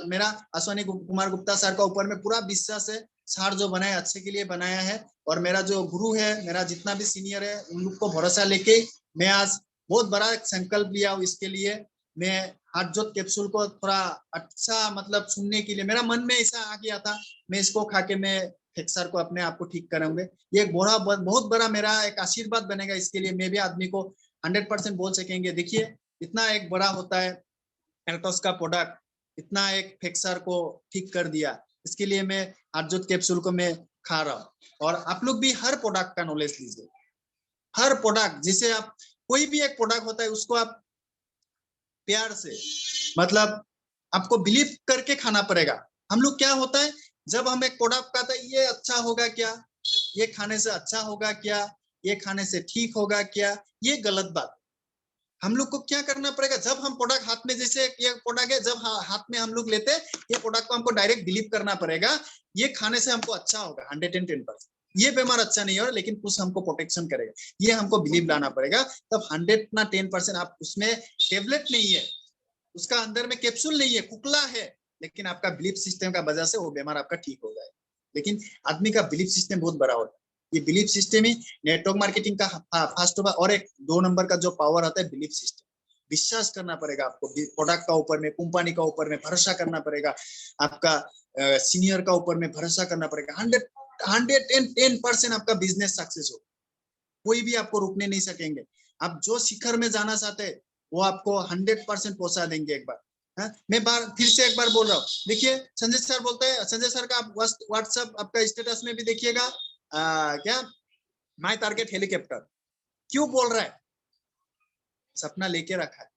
Speaker 6: मेरा अश्विनी कुमार गुप्ता सर का ऊपर में पूरा विश्वास है। सर जो बनाए अच्छे के लिए बनाया है, और मेरा जो गुरु है, मेरा जितना भी सीनियर है, उन लोग को भरोसा लेके मैं आज बहुत बड़ा संकल्प लिया हूँ। इसके लिए मैं हार्टजोत कैप्सूल को थोड़ा अच्छा मतलब सुनने के लिए मेरा मन में ऐसा आ गया था, मैं इसको खा के मैं फ्रैक्चर को अपने आप को ठीक करूंगे। ये एक बहुत बड़ा मेरा एक आशीर्वाद बनेगा। इसके लिए मैं भी आदमी को 100% बोल सकेंगे, देखिए इतना एक बड़ा होता है एल्टोस का प्रोडक्ट, इतना एक फ्रैक्चर को ठीक कर दिया। इसके लिए मैं हार्टजोत कैप्सूल को मैं खा रहा हूँ। और आप लोग भी हर प्रोडक्ट का नॉलेज लीजिए, हर प्रोडक्ट, जिसे आप कोई भी एक प्रोडक्ट होता है उसको आप प्यार से मतलब आपको बिलीव करके खाना पड़ेगा। हम लोग क्या होता है, जब हम एक प्रोडक्ट खाता है, ये अच्छा होगा क्या, ये खाने से अच्छा होगा क्या, ये खाने से ठीक होगा क्या, ये गलत बात। हम लोग को क्या करना पड़ेगा, जब हम प्रोडक्ट हाथ में, जैसे ये प्रोडक्ट है, जब हाथ में हम लोग लेते हैं, ये प्रोडक्ट को हमको डायरेक्ट बिलीव करना पड़ेगा, ये खाने से हमको अच्छा होगा 110%। ये बीमार अच्छा नहीं हो रहा, लेकिन कुछ हमको प्रोटेक्शन करेगा, ये हमको बिलीव लाना पड़ेगा। तब 100 ना 10%, आप उसमें टेबलेट नहीं है, उसका अंदर में कैप्सूल नहीं है, कुकला है, लेकिन आपका बिलीफ सिस्टम का वजह से वो बीमार आपका ठीक हो जाएगा। लेकिन आदमी का बिलीफ सिस्टम बहुत बड़ा होता है, ये बिलीफ सिस्टम ही नेटवर्क मार्केटिंग का फास्ट होगा। और एक 2 नंबर का जो पावर आता है बिलीफ सिस्टम, विश्वास करना पड़ेगा आपको प्रोडक्ट का ऊपर में, कंपनी का ऊपर में भरोसा करना पड़ेगा, आपका सीनियर का ऊपर में भरोसा करना पड़ेगा। 110% आपका बिजनेस सक्सेस हो, कोई भी आपको रोकने नहीं सकेंगे। आप जो शिखर में जाना चाहते हैं वो आपको 100% पहुंचा देंगे एक बार। मैं फिर से एक बार बोल रहा हूँ, देखिए संजय सर बोलते हैं, संजय सर का आप व्हाट्सएप आपका स्टेटस में भी देखिएगा, क्या माय टारगेट हेलीकॉप्टर क्यों बोल रहा है, सपना लेके रखा है,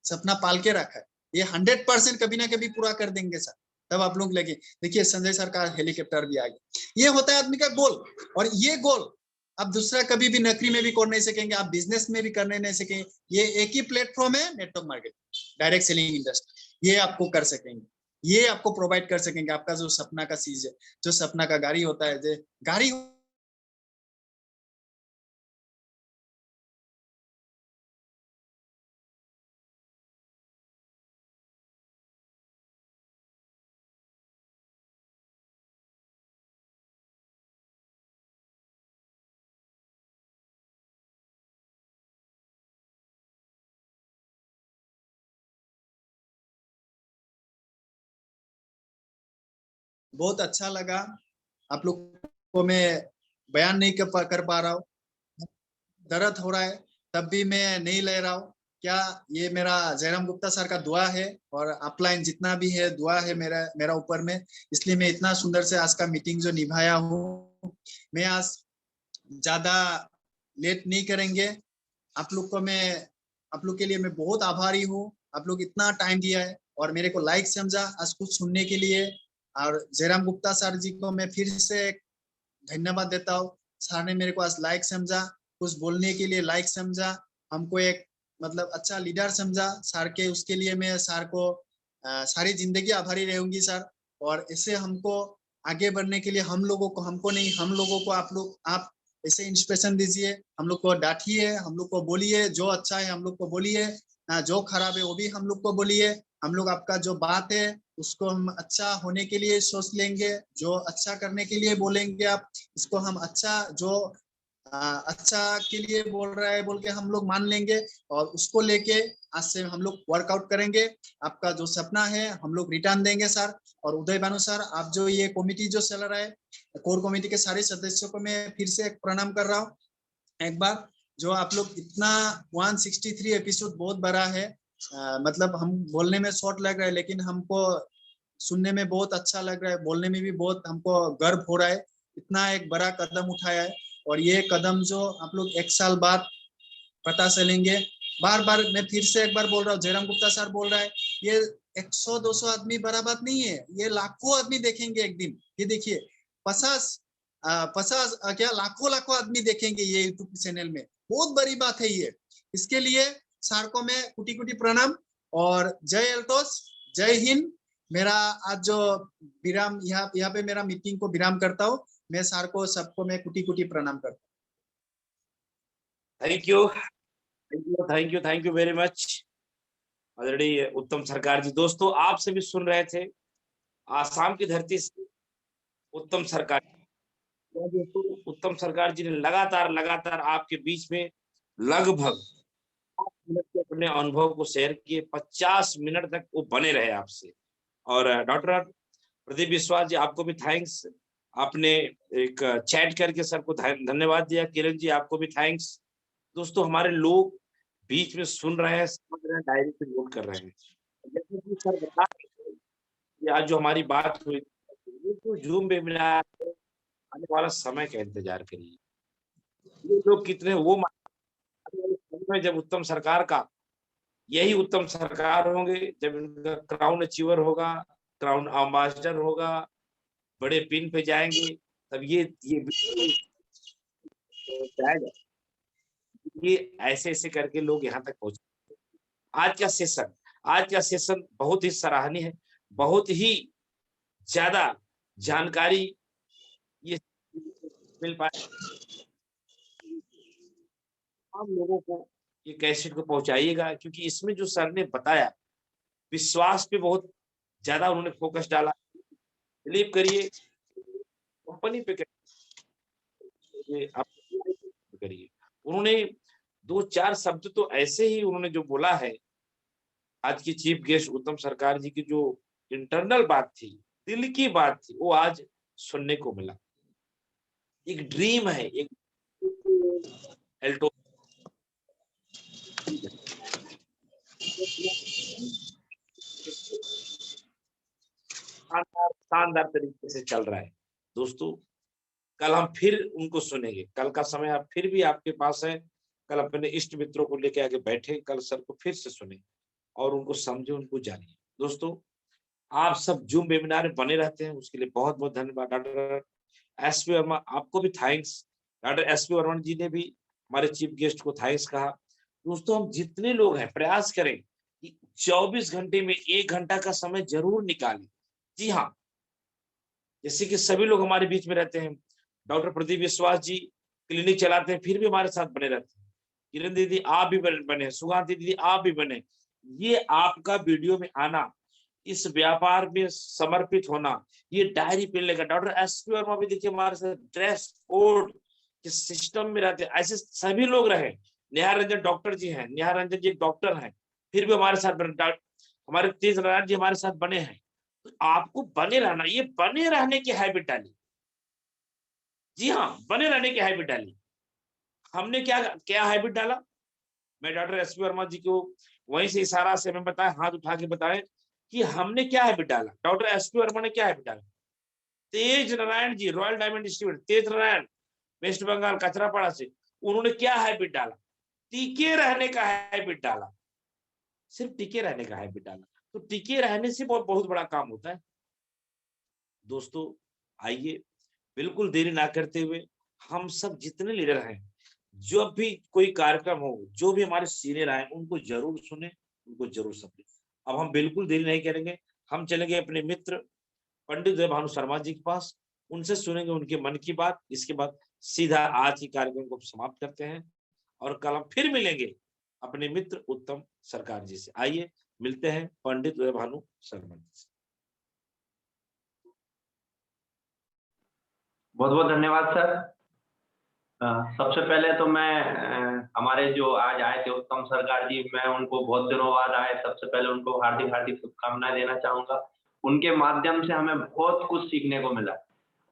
Speaker 6: सपना पाल के रखा है, ये 100% कभी ना कभी पूरा कर देंगे सर। तब आप लोग लगे, देखिए संजय सर का हेलीकॉप्टर भी आ गया। ये होता है आदमी का गोल, और ये गोल आप दूसरा कभी भी नौकरी में भी कर नहीं सकेंगे, आप बिजनेस में भी करने नहीं सकेंगे। ये एक ही प्लेटफॉर्म है, network marketing, direct selling industry, ये आपको कर सकेंगे, ये आपको प्रोवाइड कर सकेंगे। आपका जो सपना का चीज है, जो सपना का गाड़ी होता है, जो गाड़ी बहुत अच्छा लगा। आप लोग को मैं बयान नहीं कर पा रहा हूँ, दर्द हो रहा है, तब भी मैं नहीं ले रहा हूँ। क्या ये मेरा जयराम गुप्ता सर का दुआ है और अपलाइन जितना भी है दुआ है मेरा ऊपर में, इसलिए मैं इतना सुंदर से आज का मीटिंग जो निभाया हूँ। मैं आज ज्यादा लेट नहीं करेंगे। आप लोग के लिए मैं बहुत आभारी हूँ। आप लोग इतना टाइम दिया है और मेरे को लाइक समझा आज कुछ सुनने के लिए। और जयराम गुप्ता सर जी को मैं फिर से धन्यवाद देता हूँ। सर ने मेरे को आज लाइक समझा, कुछ बोलने के लिए लाइक समझा, हमको एक मतलब अच्छा लीडर समझा सर के, उसके लिए मैं सर को सारी जिंदगी आभारी रहूंगी सर। और ऐसे हमको आगे बढ़ने के लिए हम लोगों को, हमको नहीं, हम लोगों को आप ऐसे इंस्पिरेशन दीजिए, हम लोग को डांटिए, हम लोग को बोलिए, जो अच्छा है हम लोग को बोलिए, जो खराब है वो भी हम लोग को बोलिए। हम लोग आपका जो बात है उसको हम अच्छा होने के लिए सोच लेंगे, जो अच्छा करने के लिए बोलेंगे आप, इसको हम अच्छा, जो अच्छा के लिए बोल रहा है बोल के हम लोग मान लेंगे और उसको लेके आज से हम लोग वर्कआउट करेंगे। आपका जो सपना है हम लोग रिटर्न देंगे सर। और उदय भानु सर, आप जो ये कमेटी जो चल रहा है, कोर कमेटी के सारे सदस्यों को मैं फिर से एक प्रणाम कर रहा हूँ एक बार। जो आप लोग इतना 163 एपिसोड बहुत बड़ा है, मतलब हम बोलने में शॉर्ट लग रहा है लेकिन हमको सुनने में बहुत अच्छा लग रहा है, बोलने में भी बहुत हमको गर्व हो रहा है। इतना एक बड़ा कदम उठाया है और ये कदम जो आप लोग 1 साल बाद पता चलेंगे। बार बार मैं फिर से एक बार बोल रहा हूँ, जयराम गुप्ता सर बोल रहा है, ये 100-200 आदमी बड़ा बात नहीं है, ये लाखों आदमी देखेंगे एक दिन। ये देखिए 50 क्या लाखों आदमी देखेंगे ये यूट्यूब चैनल में, बहुत बड़ी बात है ये। इसके लिए सर को मैं कोटि कोटि प्रणाम और जय एल्टोस, जय हिंद। मेरा आज जो विराम यहाँ पे मेरा मीटिंग को विराम करता हूँ। मैं सर को सबको मैं कोटि कोटि प्रणाम करता हूँ।
Speaker 2: Thank you very much already उत्तम सरकार जी। दोस्तों आपसे भी सुन रहे थे आसाम की धरती से उत्तम सरकार। उत्तम सरकार जी ने लगातार आपके बीच में लगभग 5 मिनट के अपने अनुभव को शेयर किए, 50 मिनट तक वो बने रहे आपसे। और डॉक्टर प्रदीप विश्वास जी, आपको भी थैंक्स, आपने एक चैट करके सबको धन्यवाद दिया। किरण जी आपको भी थैंक्स। दोस्तों हमारे लोग बीच में सुन रहे हैं, समझ रहे हैं, डायरी पे नोट कर रहे हैं। जैसे कि सर बता रहे थे, आज जो हमारी बात हुई, तो जूम वेबिनार आने वाला समय का इंतजार करिए। ये लोग कितने वो में जब उत्तम सरकार का, यही उत्तम सरकार होंगे जब इनका क्राउन अचीवर होगा, क्राउन एम्बेसडर होगा, बड़े पिन पे जाएंगे, तब ये जाएगा। ये ऐसे ऐसे करके लोग यहाँ तक पहुंचे। आज का सेशन बहुत ही सराहनीय है, बहुत ही ज्यादा जानकारी ये मिल पाए। आप लोगों को ये कैसेट को पहुंचाइएगा, क्योंकि इसमें जो सर ने बताया, विश्वास पे बहुत ज्यादा उन्होंने फोकस डाला। बिलीव करिए, कंपनी पे करिए। उन्होंने 2-4 शब्द तो ऐसे ही उन्होंने जो बोला है, आज की चीफ गेस्ट उत्तम सरकार जी की जो इंटरनल बात थी, दिल की बात थी, वो आज सुनने को मिला। एक ड्रीम है, एक एल्टो शानदार तरीके से चल रहा है। दोस्तों कल हम फिर उनको सुनेंगे, कल का समय आप फिर भी आपके पास है। कल अपने इष्ट मित्रों को लेके आके बैठे, कल सर को फिर से सुने और उनको समझे, उनको जानिए। दोस्तों आप सब जूम वेबिनार में बने रहते हैं, उसके लिए बहुत बहुत धन्यवाद। डॉक्टर एस पी वर्मा आपको भी थैंक्स, डॉक्टर एसपी वर्मन जी ने भी हमारे चीफ गेस्ट को थैंक्स कहा। दोस्तों, हम जितने लोग हैं प्रयास करें कि 24 घंटे में 1 घंटा का समय जरूर निकालें। जी हाँ, जैसे कि सभी लोग हमारे बीच में रहते हैं। डॉक्टर प्रदीप विश्वास जी क्लिनिक चलाते हैं, फिर भी हमारे साथ बने रहते हैं। किरण दीदी आप भी बने, सुगांती दीदी आप भी बने। ये आपका वीडियो में आना, इस व्यापार में समर्पित होना, ये डायरी पेन लेकर, डॉक्टर एसपी वर्मा भी देखिए हमारे साथ ड्रेस कोड के सिस्टम में रहते हैं। ऐसे सभी लोग रहे। नेहा रंजन डॉक्टर जी हैं, नेहा रंजन जी डॉक्टर हैं, फिर भी हमारे साथ बने। हमारे तेज नारायण जी हमारे साथ बने हैं। तो आपको बने रहना, ये बने रहने की हैबिट डाली। जी हाँ, बने रहने की हैबिट डाली। हमने क्या क्या हैबिट डाला? मैं डॉक्टर एसपी वर्मा जी को वहीं से इशारा से हमें बताया, हाथ उठा के बताएं कि हमने क्या हैबिट डाला। डॉक्टर एसपी वर्मा ने क्या हैबिट डाला? तेज Narayan ji royal diamond distributor, तेज नारायण वेस्ट बंगाल कचरापाड़ा से, उन्होंने क्या हैबिट डाला? टिके रहने का हैबिट डाला। सिर्फ टिके रहने का हैबिट डाला। तो टिके रहने से बहुत बड़ा काम होता है। दोस्तों, आइए बिल्कुल देरी ना करते हुए हम सब जितने लीडर हैं, जब भी कोई कार्यक्रम हो, जो भी हमारे सीनियर आए, उनको जरूर सुने, उनको जरूर समझे। अब हम बिल्कुल देरी नहीं करेंगे, हम चलेंगे अपने मित्र पंडित उदय भानु शर्मा जी के पास, उनसे सुनेंगे उनके मन की बात। इसके बाद सीधा आज की कार्यक्रम को समाप्त करते हैं और कल हम फिर मिलेंगे अपने मित्र उत्तम सरकार जी से। आइए मिलते हैं पंडित उदय भानु शर्मा जी से।
Speaker 1: बहुत बहुत धन्यवाद सर। सबसे पहले तो मैं हमारे जो आज आए थे उत्तम सरकार जी, मैं उनको बहुत दिनों बाद आए, सबसे पहले उनको हार्दिक हार्दिक शुभकामनाएं देना चाहूंगा। उनके माध्यम से हमें बहुत कुछ सीखने को मिला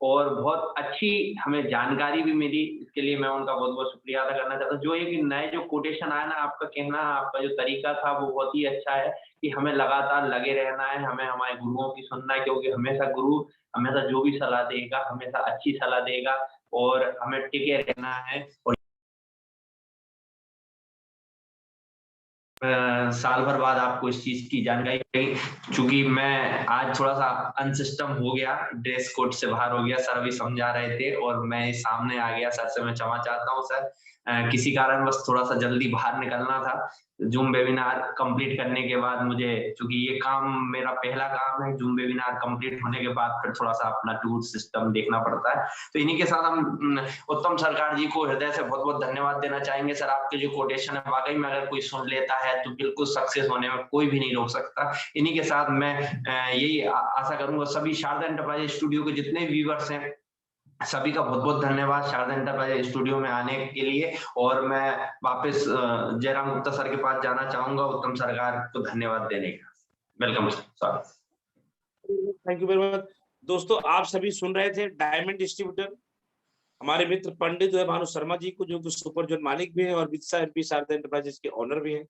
Speaker 1: और बहुत अच्छी हमें जानकारी भी मिली। इसके लिए मैं उनका बहुत बहुत शुक्रिया अदा करना चाहता हूँ। जो एक नए जो कोटेशन आया ना, आपका कहना, आपका जो तरीका था वो बहुत ही अच्छा है कि हमें लगातार लगे रहना है, हमें हमारे गुरुओं की सुनना है, क्योंकि हमेशा गुरु हमेशा जो भी सलाह देगा हमेशा अच्छी सलाह देगा और हमें टिके रहना है। और साल भर बाद आपको इस चीज की जानकारी रही, चूंकि मैं आज थोड़ा सा अनसिस्टम हो गया, ड्रेस कोड से बाहर हो गया, सर अभी समझा रहे थे और मैं सामने आ गया। सर से मैं क्षमा चाहता हूँ सर, किसी कारणवश थोड़ा सा जल्दी बाहर निकलना था। जूम वेबिनार कंप्लीट करने के बाद मुझे, चूंकि ये काम मेरा पहला काम है, जूम वेबिनार कंप्लीट होने के बाद फिर थोड़ा सा अपना टूल सिस्टम देखना पड़ता है। तो इन्हीं के साथ हम उत्तम सरकार जी को हृदय से बहुत बहुत धन्यवाद देना चाहेंगे। सर, आपके जो कोटेशन है वाकई में अगर कोई सुन लेता है तो बिल्कुल सक्सेस होने में कोई भी नहीं रोक सकता। इन्हीं के साथ मैं यही आशा करूंगा सभी शारदा एंटरप्राइज स्टूडियो के जितने व्यूअर्स हैं सभी का बहुत बहुत धन्यवाद शारदा एंटरप्राइज स्टूडियो में आने के लिए। और मैं वापस जयराम गुप्ता सर के पास जाना चाहूंगा उत्तम सरकार को धन्यवाद देने का। Welcome sir.
Speaker 2: Thank you very much. दोस्तों, आप सभी सुन रहे थे डायमंड डिस्ट्रीब्यूटर हमारे मित्र पंडित उदय भानु शर्मा जी को, जो कि सुपर जोन मालिक भी है और विदिशा एमपी शारदा एंटरप्राइजेस के ऑनर भी है।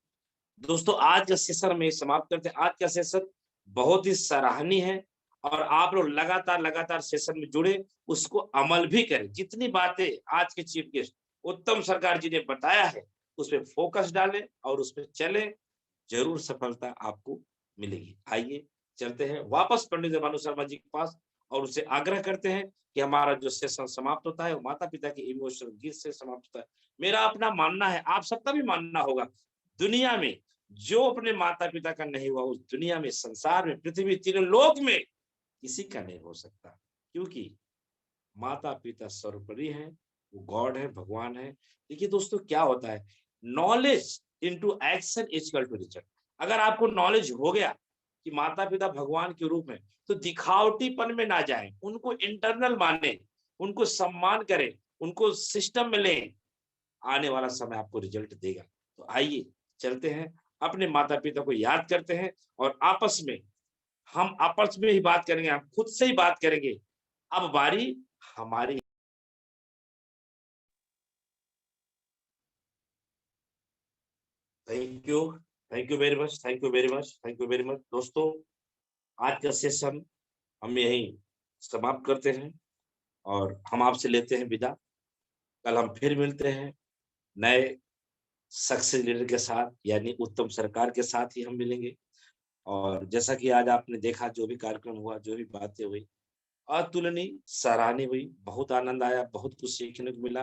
Speaker 2: दोस्तों, आज का सेशन में समाप्त करते हैं। आज का सेशन बहुत ही सराहनीय है और आप लोग लगातार सेशन में जुड़े, उसको अमल भी करें। जितनी बातें आज के चीफ गेस्ट उत्तम सरकार जी ने बताया है, उस पर फोकस डालें और उस पर चले, जरूर सफलता आपको मिलेगी। आइए चलते हैं वापस पंडित भानु शर्मा जी के पास और उनसे आग्रह करते हैं कि हमारा जो सेशन समाप्त होता है वो माता पिता के इमोशनल गीत से समाप्त होता है। मेरा अपना मानना है, आप सबका भी मानना होगा, दुनिया में जो अपने माता पिता का नहीं हुआ, उस दुनिया में, संसार में, पृथ्वी, तीनों लोक में किसी का नहीं हो सकता, क्योंकि माता पिता सर्वोपरि हैं, वो गॉड है, भगवान है। देखिए दोस्तों, क्या होता है, knowledge into action is equal to result. अगर आपको नॉलेज हो गया कि माता पिता भगवान के रूप में, तो दिखावटीपन में ना जाएं, उनको इंटरनल माने, उनको सम्मान करें, उनको सिस्टम में लें, आने वाला समय आपको रिजल्ट देगा। तो आइए चलते हैं, अपने माता पिता को याद करते हैं और आपस में ही बात करेंगे, हम खुद से ही बात करेंगे। अब बारी हमारी। Thank you very much, thank you very much, thank you very much. दोस्तों, आज का सेशन हम यहीं समाप्त करते हैं और हम आपसे लेते हैं विदा। कल हम फिर मिलते हैं नए सक्सेस लीडर के साथ, यानी उत्तम सरकार के साथ ही हम मिलेंगे। और जैसा कि आज आपने देखा, जो भी कार्यक्रम हुआ, जो भी बातें हुई, अतुलनीय, सराहनीय हुई, बहुत आनंद आया, बहुत कुछ सीखने को मिला।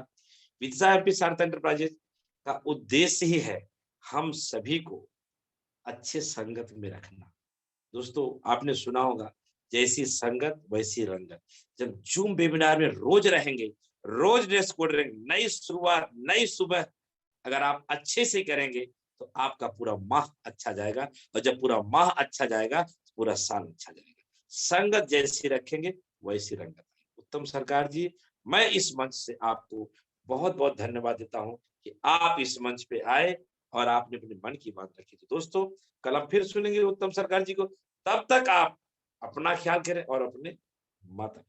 Speaker 2: विदिशा एमपी शारदा एंटरप्राइजेज का उद्देश्य ही है हम सभी को अच्छे संगत में रखना। दोस्तों आपने सुना होगा, जैसी संगत वैसी रंगत। जब जूम वेबिनार में रोज रहेंगे, रोज ड्रेस कोड रहेंगे, नई शुरुआत, नई सुबह अगर आप अच्छे से करेंगे तो आपका पूरा माह अच्छा जाएगा, और जब पूरा माह अच्छा जाएगा तो पूरा साल अच्छा जाएगा। संगत जैसी रखेंगे वैसी रंगत आएगी। उत्तम सरकार जी, मैं इस मंच से आपको बहुत बहुत धन्यवाद देता हूं कि आप इस मंच पे आए और आपने अपने मन की बात रखी। तो दोस्तों कल हम फिर सुनेंगे उत्तम सरकार जी को। तब तक आप अपना ख्याल करें और अपने माता